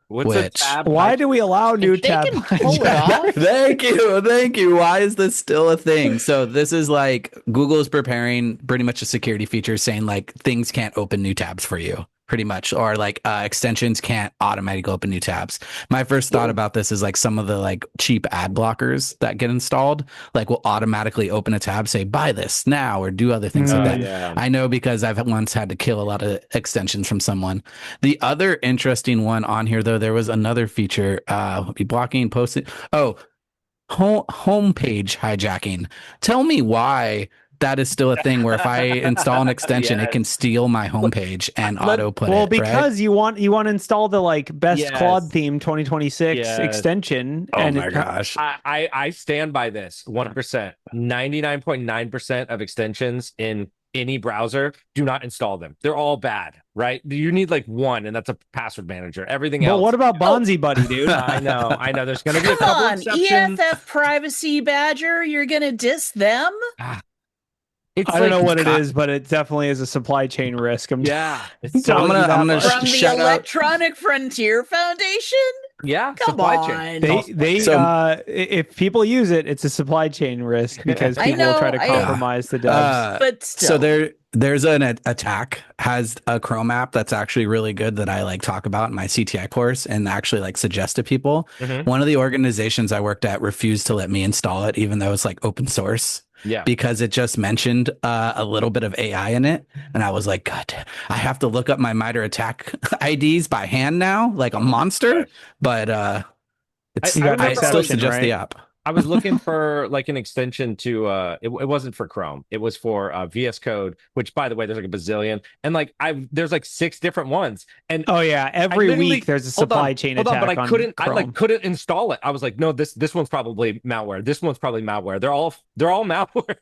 What's a tab? Why do we allow new tab hijacker? Thank you. Why is this still a thing? So this is like Google is preparing pretty much a security feature saying like things can't open new tabs for you. Pretty much, or like extensions can't automatically open new tabs. My first thought about this is like some of the like cheap ad blockers that get installed, like will automatically open a tab, say buy this now, or do other things like that. Yeah. I know because I've once had to kill a lot of extensions from someone. The other interesting one on here, though, there was another feature, be blocking, posting. Oh, homepage hijacking. Tell me why that is still a thing where if I install an extension, Yes. it can steal my homepage and auto put well, it. because you want to install the like best Yes. Claude theme 2026 Yes. extension. Oh and my gosh. I stand by this 100%. 99.9% of extensions in any browser, do not install them. They're all bad, right? You need like one, and that's a password manager. Everything But else. what about Bonzi Buddy, dude? I know. There's going to be a Come couple on, exceptions. EFF Privacy Badger, you're gonna diss them? It's I don't like- know what it is, but it definitely is a supply chain risk. Yeah. It's I'm so, telling you that I'm gonna much. From the shout out- Electronic Frontier Foundation? yeah. Come supply on. chain. If people use it, it's a supply chain risk because I people will try to know, compromise the devs. But still. So there's an attack has a Chrome app that's actually really good that I like talk about in my CTI course and actually like suggest to people. Mhm. One of the organizations I worked at refused to let me install it, even though it's like open source. Yeah. Because it just mentioned a little bit of AI in it. And I was like, God, I have to look up my MITRE attack IDs by hand now, like a monster. But it's, You got I an still exception, suggest the right? app. I was looking for like an extension to it wasn't for Chrome. It was for VS Code, which by the way, there's like a bazillion. And like there's like 6 different ones. And Oh yeah, every literally- week there's a hold on, supply chain hold on, attack but I on couldn't Chrome. couldn't install it. I was like, no, this one's probably malware. This one's probably malware. They're all malware.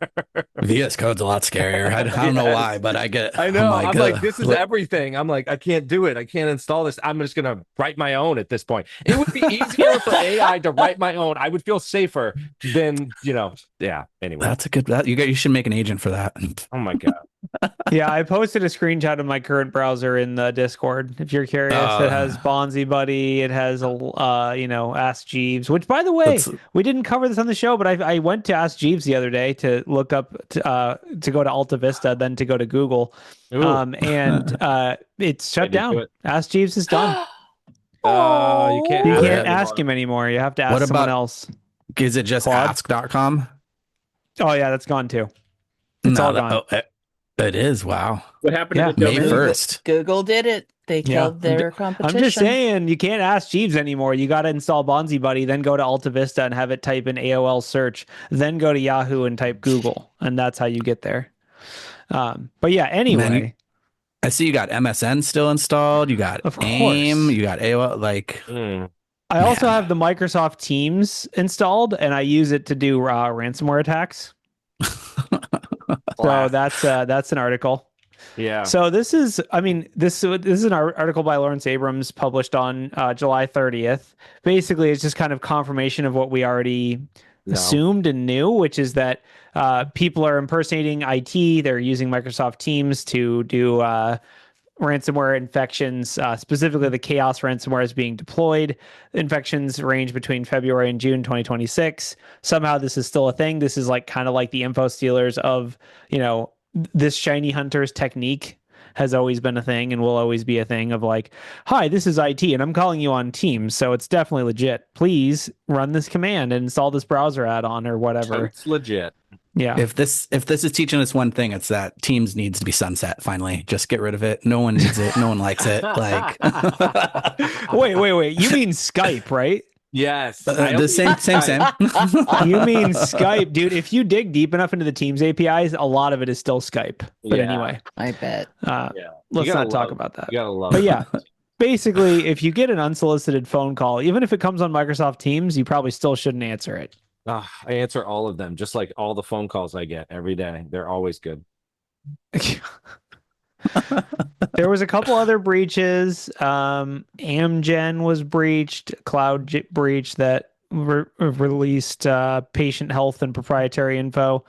VS Code's a lot scarier. I don't know Yes. why, but I get. I know. I'm like, "Ugh, this is look." everything. I'm like, I can't do it. I can't install this. I'm just gonna write my own at this point. It would be easier for AI to write my own. I would feel safer than, yeah. Anyway. That's a good. You should make an agent for that. Oh my God. Yeah, I posted a screenshot of my current browser in the Discord. If you're curious, it has Bonzi Buddy. It has Ask Jeeves. Which, by the way, That's- we didn't cover this on the show, but I went to Ask Jeeves the other day to look up to go to Alta Vista, then to go to Google, Ooh. and it's shut I did do down. it. Ask Jeeves is done. You can't. You ask can't it ask anymore. him anymore. You have to ask What someone about- else. Is it just Claude? ask.com? Oh yeah, that's gone too. It's all gone. It is. Wow. What happened Yeah, to the May domain? 1st. Google did it. They Yeah. killed their competition. I'm just saying, you can't ask Jeeves anymore. You got to install Bonzi Buddy, then go to Alta Vista and have it type in AOL search, then go to Yahoo and type Google, and that's how you get there. But yeah, anyway. Man, I see you got MSN still installed. You got Of course. AIM. You got AOL. Like, I also Man. have the Microsoft Teams installed, and I use it to do ransomware attacks. So that's an article. Yeah. So this is an article by Lawrence Abrams published on July 30th. Basically, it's just kind of confirmation of what we already assumed and knew, which is that people are impersonating IT. They're using Microsoft Teams to do ransomware infections. Specifically, the Chaos ransomware is being deployed. Infections range between February and June 2026. Somehow, this is still a thing. This is like kind of like the info stealers of, this shiny hunters technique has always been a thing and will always be a thing of like, hi, this is IT and I'm calling you on Teams, so it's definitely legit. Please run this command and install this browser add-on or whatever. It's legit. Yeah. if this is teaching us one thing, it's that Teams needs to be sunset. Finally, just get rid of it. No one needs it. No one likes it. Like, Wait. You mean Skype, right? Yes. the same. You mean Skype, dude. If you dig deep enough into the Teams APIs, a lot of it is still Skype. But Yeah. anyway, I bet. let's You gotta not talk love- about that. You gotta love But it. yeah, basically, if you get an unsolicited phone call, even if it comes on Microsoft Teams, you probably still shouldn't answer it. I answer all of them, just like all the phone calls I get every day. They're always good. There was a couple other breaches. Amgen was breached, Cloud breach that released patient health and proprietary info.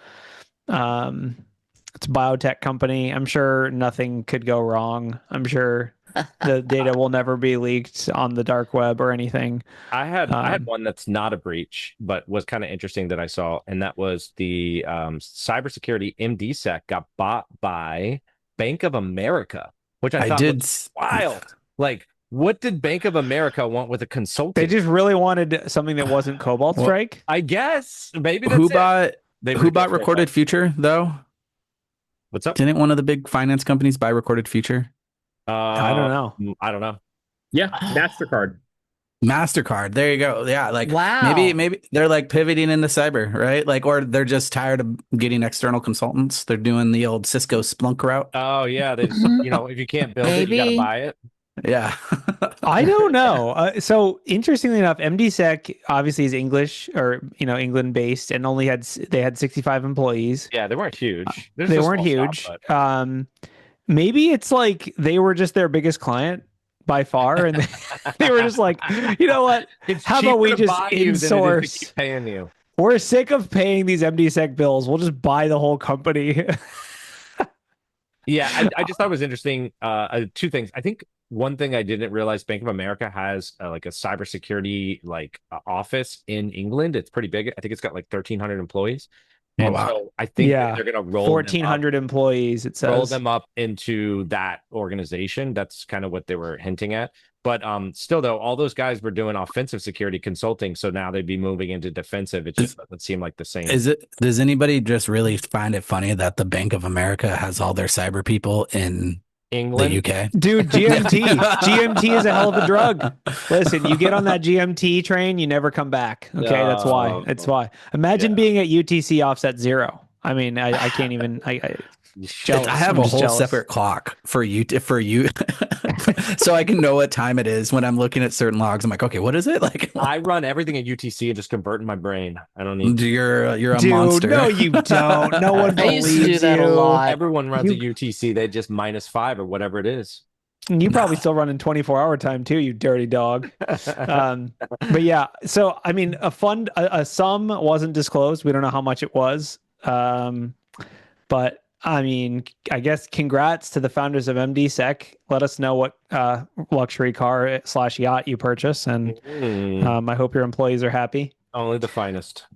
It's a biotech company. I'm sure nothing could go wrong. I'm sure the data will never be leaked on the dark web or anything. I had one that's not a breach, but was kind of interesting that I saw, and that was the cybersecurity MDSec got bought by Bank of America, which I thought was wild. Like, what did Bank of America want with a consulting? They just really wanted something that wasn't Cobalt Strike. I guess maybe that's Who it. bought They who bought Recorded Future though? What's up? Didn't one of the big finance companies buy Recorded Future? I don't know. I don't know. Yeah, MasterCard. MasterCard. There you go. Yeah, like Wow. maybe they're like pivoting into cyber, right? Like, or they're just tired of getting external consultants. They're doing the old Cisco Splunk route. Oh yeah, they just, Mhm. if you can't build it, you got to Maybe. buy it. Yeah. I don't know. So interestingly enough, MDSec obviously is English or England based, and they had 65 employees. Yeah, they weren't huge. They're They just a weren't small huge. shop, but- Maybe it's like they were just their biggest client by far, and they were just like, you know what? It's How about cheaper we to just buy you than it is to insource? keep paying you. We're sick of paying these MDSec bills. We'll just buy the whole company. Yeah, I just thought it was interesting. Two things. I think one thing I didn't realize, Bank of America has like a cybersecurity office in England. It's pretty big. I think it's got like 1,300 employees. Oh, And wow. so I think Yeah. they're going to roll 1,400 employees. It roll says. them up into that organization. That's kind of what they were hinting at. But still, though, all those guys were doing offensive security consulting, so now they'd be moving into defensive. It just doesn't seem like the same. Does anybody just really find it funny that the Bank of America has all their cyber people in England, the UK? Dude, GMT is a hell of a drug. Listen, you get on that GMT train, you never come back. Okay, that's why. That's why. Imagine being at UTC offset 0. I mean, I can't even. Jealous. I have I'm a just whole jealous. separate clock for you, so I can know what time it is when I'm looking at certain logs. I'm like, okay, what is it? Like, I run everything at UTC and just convert in my brain. I don't need. you're a Dude, monster. no, you don't. No one I used to do believes that a you. lot. Everyone runs at UTC. They just -5 or whatever it is. You probably still run in 24-hour time too, you dirty dog. But yeah, so I mean, a sum wasn't disclosed. We don't know how much it was. But I mean, I guess congrats to the founders of MDSec. Let us know what luxury car / yacht you purchase, and I hope your employees are happy. Only the finest.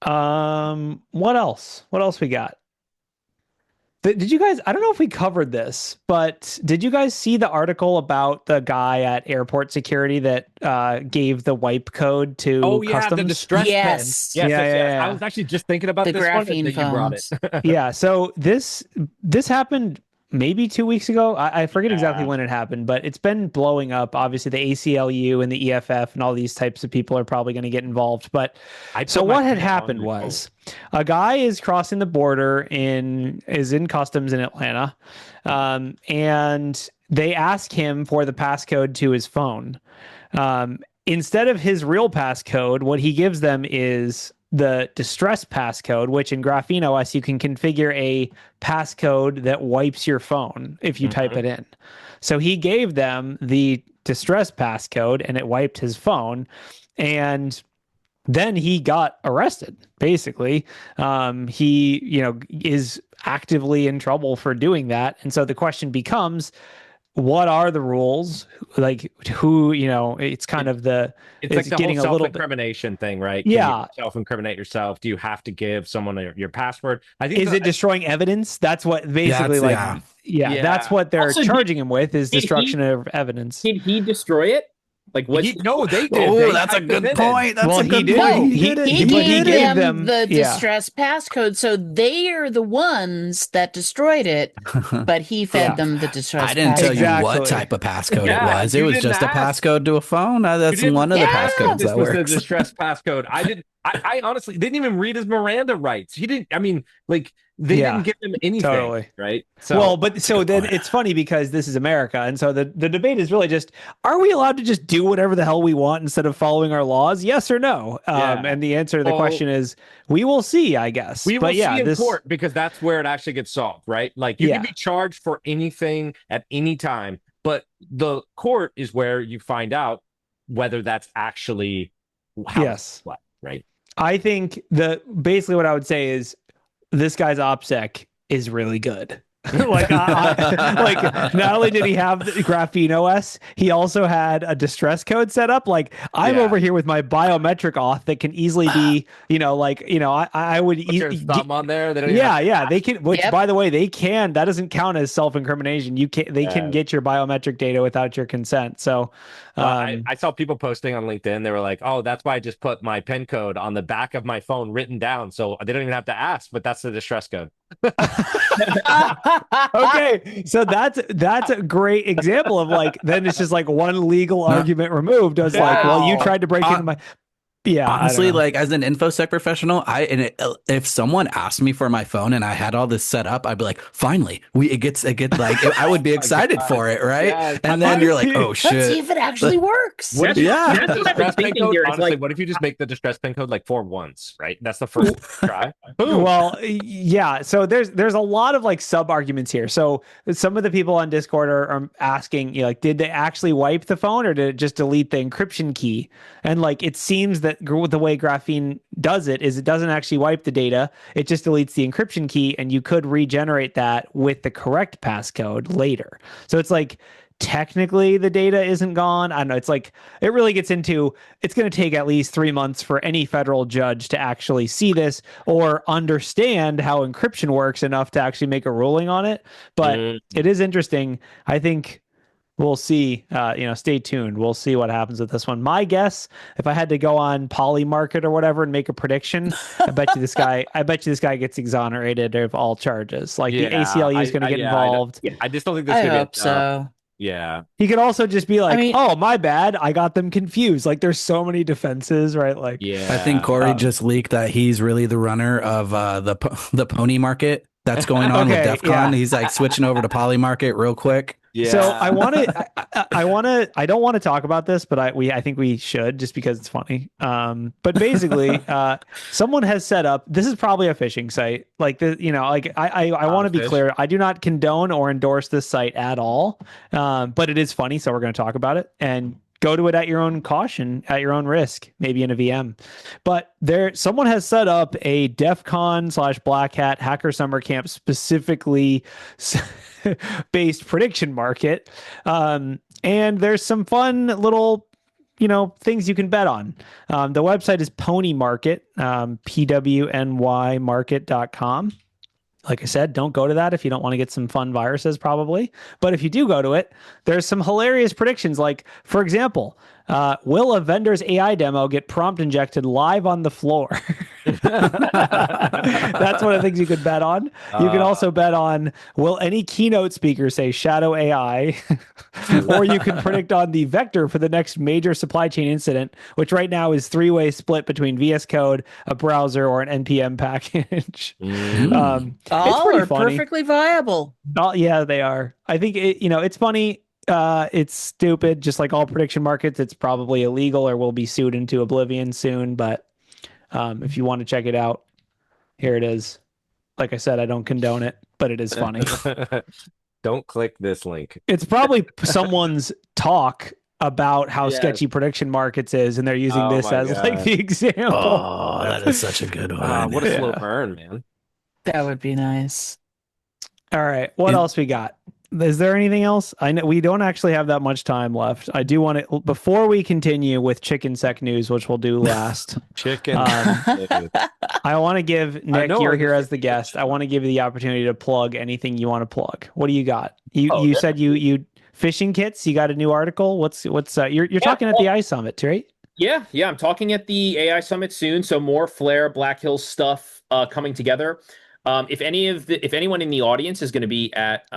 What else? What else we got? Did you guys, I don't know if we covered this, but did you guys see the article about the guy at airport security that gave the wipe code to customs? The distress Yes. pen. Yes, Yeah, yes, yes. yeah. I was actually just thinking about The this one graphene that you brought phones. it. Yeah, so this happened maybe 2 weeks ago. I forget exactly when it happened, but it's been blowing up. Obviously, the ACLU and the EFF and all these types of people are probably going to get involved. But so what had happened was a guy is crossing the border is in customs in Atlanta, and they ask him for the passcode to his phone. Instead of his real passcode, what he gives them is the distress passcode, which in GrapheneOS, you can configure a passcode that wipes your phone if you type it in. So he gave them the distress passcode and it wiped his phone. And then he got arrested, basically. He, is actively in trouble for doing that. And so the question becomes, what are the rules? Like who, it's kind of it's like the getting whole a little bit self-incrimination thing, right? Yeah. Can you self-incriminate yourself? Do you have to give someone your password? I think is it destroying evidence? That's what basically that's what they're Also, charging him with is did he- destruction of evidence. Did he destroy it? Like what? No, they did. Oh, They that's a typed it good in. point. That's Well, a he good did. point. He did it. he He gave gave them- them the yeah. distress passcode, so they are the ones that destroyed it, but he fed Yeah. them the distress I didn't tell passcode. you what Exactly. type of passcode Yeah, it was. It you was didn't just a ask. passcode to a phone. That's didn't one of the ask passcodes This that was the works. distress passcode. I honestly didn't even read his Miranda rights. He didn't. I mean, like they Yeah, didn't give him anything, totally. right? So then it's funny because this is America, and so the debate is really just: are we allowed to just do whatever the hell we want instead of following our laws? Yes or no? Yeah. And the answer to the question is: we will see, I guess. we will But yeah, see in this court because that's where it actually gets solved, right? Like you can be charged for anything at any time, but the court is where you find out whether that's actually Yes. what, right? I think basically what I would say is this guy's OPSEC is really good. like not only did he have the GrapheneOS, he also had a distress code set up. Like I'm over here with my biometric auth that can easily be, I would Put your thumb on there. They don't even yeah, they can. Which, Yep. by the way, they can. That doesn't count as self-incrimination. They can get your biometric data without your consent. So, I saw people posting on LinkedIn. They were like, "Oh, that's why I just put my PIN code on the back of my phone written down, so they don't even have to ask." But that's the distress code. Okay, so that's a great example of like then it's just like one legal argument removed. I was like, well, you tried to break into my Honestly, like as an infosec professional, if someone asked me for my phone and I had all this set up, I'd be like, finally, it gets like I would be excited for it, right? Yes. And then you're like, oh shit. Let's see if it actually works. What if Yeah. that's what I've been thinking here. It's Honestly, like- what if you just make the distress pin code like 4 once, right? That's the first try. Boom. Well, yeah. So there's a lot of like sub arguments here. So some of the people on Discord are asking, you know, like, did they actually wipe the phone or did it just delete the encryption key? And like, it seems that the way Graphene does it is it doesn't actually wipe the data. It just deletes the encryption key, and you could regenerate that with the correct passcode later. So it's like, technically the data isn't gone. I don't know. It's like, it really gets into, it's going to take at least 3 months for any federal judge to actually see this or understand how encryption works enough to actually make a ruling on it. But it is interesting. I think we'll see, stay tuned. We'll see what happens with this one. My guess, if I had to go on Polymarket or whatever and make a prediction, I bet you this guy gets exonerated of all charges. Like the ACLU is going to get involved. I just don't think this I could hope get so. Yeah. He could also just be like, I mean- oh, my bad. I got them confused. Like there's so many defenses, right? Like, Yeah. I think Corey just leaked that he's really the runner of the pony market that's going on Okay, with DEF CON. He's like switching over to Polymarket real quick. Yeah. So I don't want to talk about this, but I think we should just because it's funny. But basically, someone has set up, this is probably a phishing site. Like I want to be clear. I do not condone or endorse this site at all. But it is funny. So we're going to talk about it and go to it at your own caution, at your own risk, maybe in a VM. But someone has set up a DEF CON / Black Hat hacker summer camp specifically based prediction market. And there's some fun little, things you can bet on. The website is Pony Market, pwnymarket.com. Like I said, don't go to that if you don't want to get some fun viruses, probably. But if you do go to it, there's some hilarious predictions. Like, for example, will a vendor's AI demo get prompt injected live on the floor? That's one of the things you could bet on. You can also bet on, will any keynote speaker say shadow AI? Or you can predict on the vector for the next major supply chain incident, which right now is 3-way split between VS Code, a browser, or an NPM package. All are funny. perfectly viable. Oh, yeah, they are. I think it's funny. It's stupid. Just like all prediction markets, it's probably illegal or will be sued into oblivion soon. But if you want to check it out, here it is. Like I said, I don't condone it, but it is funny. Don't click this link. It's probably someone's talk about how sketchy prediction markets is, and they're using this as like the example. Oh, that is such a good one. What a slow burn, man. That would be nice. All right, what else we got? Is there anything else? I know we don't actually have that much time left. I do want to, before we continue with ChickenSec news, which we'll do last. I want to give Nick, you're here as the guest. I want to give you the opportunity to plug anything you want to plug. What do you got? You said you phishing kits. You got a new article. What's you're talking at the AI Summit, right? Yeah, I'm talking at the AI Summit soon. So more Flare, Black Hills stuff coming together. If anyone in the audience is going to be at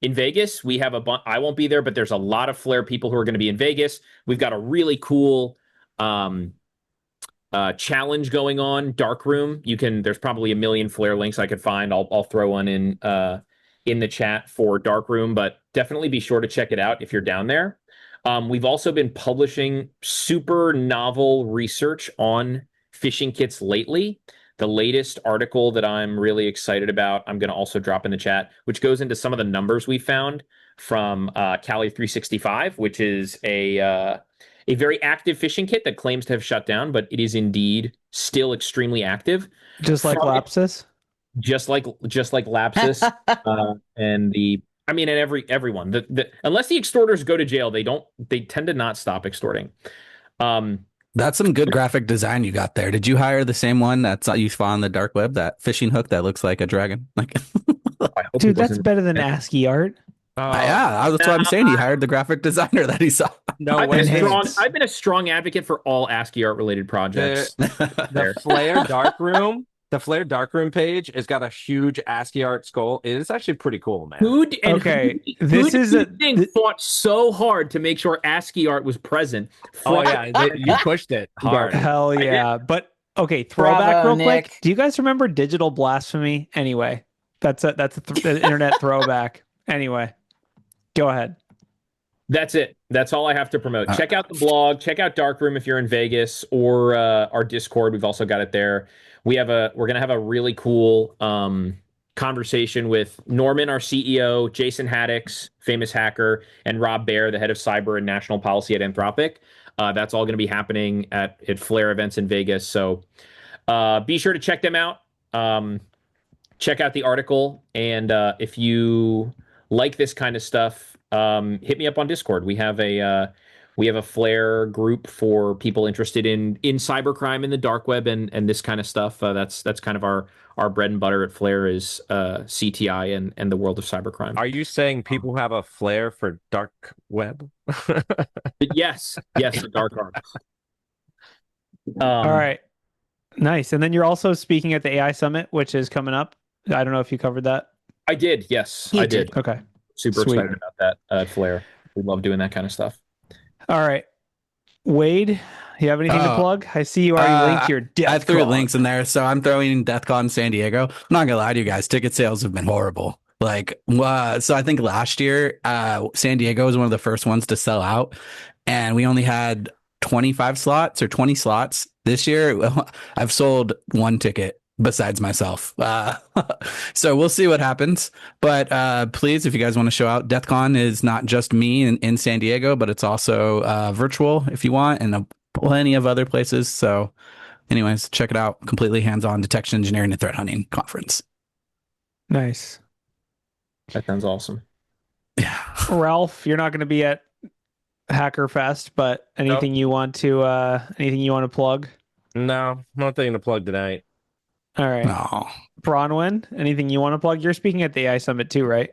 in Vegas, we have I won't be there, but there's a lot of Flare people who are going to be in Vegas. We've got a really cool challenge going on, Darkroom. There's probably a million Flare links I could find. I'll throw one in the chat for Darkroom, but definitely be sure to check it out if you're down there. We've also been publishing super novel research on phishing kits lately. The latest article that I'm really excited about, I'm going to also drop in the chat, which goes into some of the numbers we found from Kali 365, which is a very active phishing kit that claims to have shut down, but it is indeed still extremely active. Just like Lapsus? Just like Lapsus. And everyone. Unless the extorters go to jail, they tend to not stop extorting. That's some good graphic design you got there. Did you hire the same one that's you saw on the dark web, that fishing hook that looks like a dragon? Like, dude, that's better than ASCII art. Yeah, that's what I'm saying. He hired the graphic designer that he saw. No, I've been a strong advocate for all ASCII art related projects. The Flare Darkroom the Flare darkroom page has got a huge ASCII art skull. It is actually pretty cool, man. Thing fought so hard to make sure ASCII art was present. Oh yeah, you pushed it hard. Hell yeah! But okay, throwback Bravo, real Nick. quick. Do you guys remember digital blasphemy? Anyway, that's an internet throwback. Anyway, go ahead. That's it. That's all I have to promote. Check out the blog. Check out Darkroom if you're in Vegas, or our Discord. We've also got it there. We're gonna have a really cool conversation with Norman, our CEO, Jason Haddix, famous hacker, and Rob Baer, the head of cyber and national policy at Anthropic. That's all going to be happening at Flare events in Vegas. So be sure to check them out. Check out the article, and if you like this kind of stuff, hit me up on Discord. We have a Flare group for people interested in cybercrime in the dark web and this kind of stuff. That's kind of our bread and butter at Flare is CTI and the world of cybercrime. Are you saying people have a flair for dark web? Yes, the dark arts. All right, nice. And then you're also speaking at the AI Summit, which is coming up. I don't know if you covered that. I did. Yes, I did. Okay. Super excited about that at Flare. We love doing that kind of stuff. All right. Wade, you have anything to plug? I see you already linked your DEFCON. I threw links in there. So I'm throwing DEFCON San Diego. I'm not going to lie to you guys. Ticket sales have been horrible. Like, so I think last year, San Diego was one of the first ones to sell out. And we only had 25 slots or 20 slots. This year, I've sold one ticket besides myself. So we'll see what happens. But please, if you guys want to show out, DEFCON is not just me in San Diego, but it's also virtual if you want, and plenty of other places. So anyways, check it out. Completely hands-on detection engineering and threat hunting conference. Nice. That sounds awesome. Yeah. Ralph, you're not going to be at Hacker Fest, but anything you want to plug? No, nothing to plug tonight. All right. No. Bronwyn, anything you want to plug? You're speaking at the AI Summit too, right?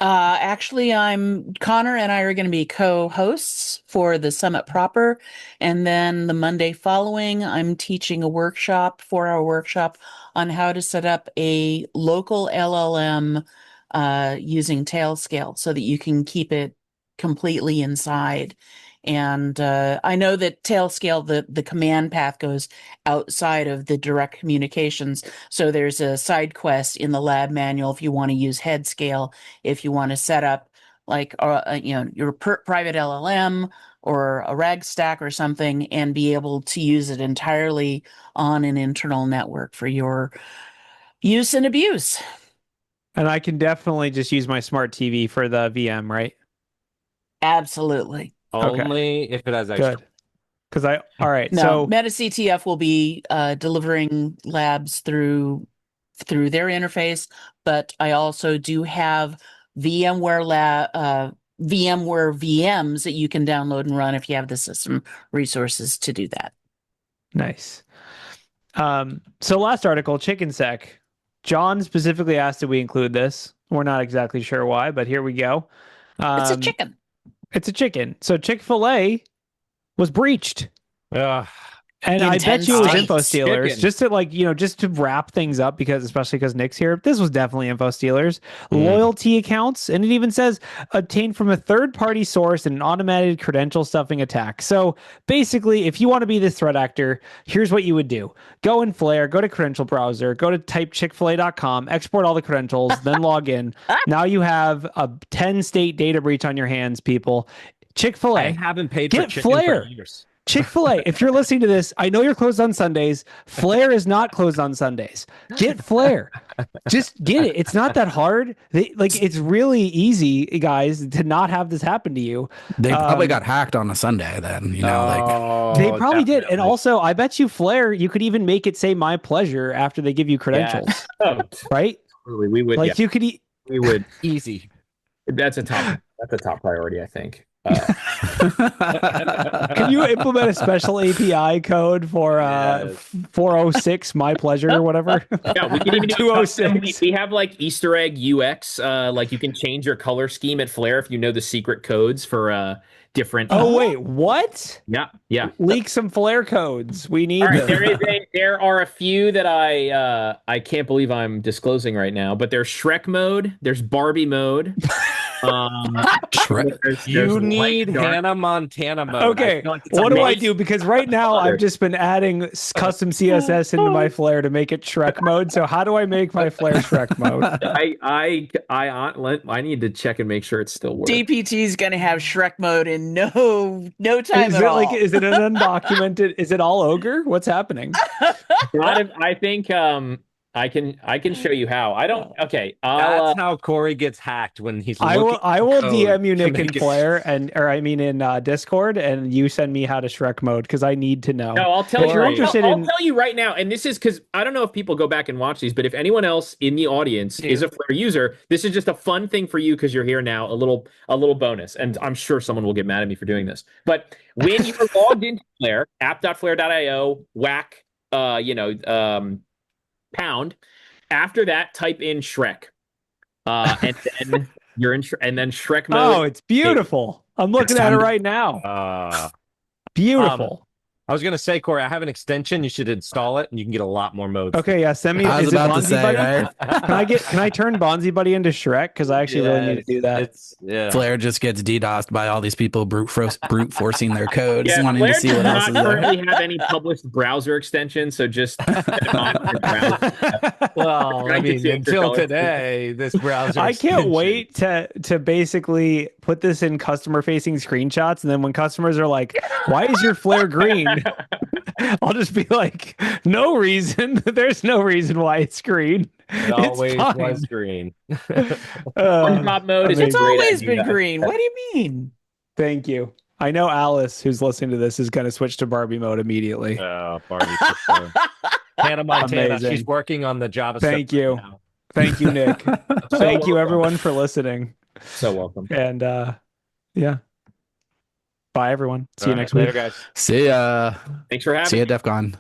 Actually, Connor and I are going to be co-hosts for the summit proper. And then the Monday following, I'm teaching a workshop, 4-hour workshop on how to set up a local LLM using Tailscale so that you can keep it completely inside. And I know that Tailscale, the command path goes outside of the direct communications. So there's a side quest in the lab manual if you want to use Headscale, if you want to set up like your private LLM or a RAG stack or something and be able to use it entirely on an internal network for your use and abuse. And I can definitely just use my smart TV for the VM, right? Absolutely. Only if it has extra. Good. Because all right. No, So MetaCTF will be delivering labs through their interface, but I also do have VMware VMs that you can download and run if you have the system resources to do that. nice. So last article, ChickenSec. John specifically asked that we include this. We're not exactly sure why, but here we go. It's a chicken. It's a chicken. So Chick-fil-A was breached. And I bet you it was InfoStealers. Chicken. Just to just to wrap things up, especially because Nick's here, this was definitely InfoStealers. Loyalty accounts, and it even says obtained from a third-party source in an automated credential-stuffing attack. So basically, if you want to be this threat actor, here's what you would do. Go in Flare, go to credential browser, go to type Chick-fil-A.com, export all the credentials, then log in. Now you have a 10-state data breach on your hands, people. Chick-fil-A. I haven't paid Get for chicken Flare. for years. Chick-fil-A, if you're listening to this, I know you're closed on Sundays. Flare is not closed on Sundays. Get Flare. Just get it. It's not that hard. It's really easy, guys, to not have this happen to you. They probably got hacked on a Sunday then, they probably did. And also, I bet you Flare, you could even make it say my pleasure after they give you credentials. Yeah. Right? We would. You could we would. Easy. That's a top priority, I think. Can you implement a special API code for 406 my pleasure or whatever? Yeah, we can even do 206. We have like Easter egg UX. Like you can change your color scheme at Flare if you know the secret codes for different. Oh wait, what? Yeah. Leak some flare codes. We need All right, them. there are a few that I can't believe I'm disclosing right now, but there's Shrek mode, there's Barbie mode. You need Dark. Hannah Montana mode. Okay, what do I do? Because right now I've just been adding custom CSS into my flare to make it Shrek mode. So how do I make my flare Shrek mode? I need to check and make sure it's still working. DPT is going to have Shrek mode in no time Is at it all. like, is it an undocumented? Is it all ogre? What's happening? I think I can show you how. I don't. Okay, That's how Corey gets hacked when he's. I will DM you Nick in it... Flare in Discord, and you send me how to Shrek mode because I need to know. No, I'll tell you. You're interested I'll tell you right now, and this is because I don't know if people go back and watch these, but if anyone else in the audience is a Flare user, this is just a fun thing for you because you're here now. A little bonus, and I'm sure someone will get mad at me for doing this. But when you're logged into Flare, app.flare.io, whack, pound. After that, type in Shrek, and then you're in, and then Shrek mode. Oh, it's beautiful. I'm looking at it right now. Beautiful. I was gonna say, Corey, I have an extension. You should install it, and you can get a lot more modes. Okay, yeah. Send me. I was is it about to Bonzi say, Buddy? right? Can I turn Bonzi Buddy into Shrek? Because I actually really need to do that. Flare just gets DDoSed by all these people brute forcing their codes, wanting Flare to see what does else is not there. currently have any published browser extension, so just well, I mean, until today, this browser. I can't wait to basically put this in customer facing screenshots, and then when customers are like, "Why is your flare green?" I'll just be like, "No reason. There's no reason why it's green. It always was green." Top mode is It's a great always idea. been green. What do you mean? Thank you. I know Alice, who's listening to this, is going to switch to Barbie mode immediately. Oh, Barbie. For sure. Hannah Montana. Amazing. She's working on the JavaScript. Thank you. Right now. Thank you, Nick. Thank you, everyone, for listening. So welcome. And yeah. Bye, everyone. See you next later, week. guys. See ya. Thanks for having See me. ya, DEF CON.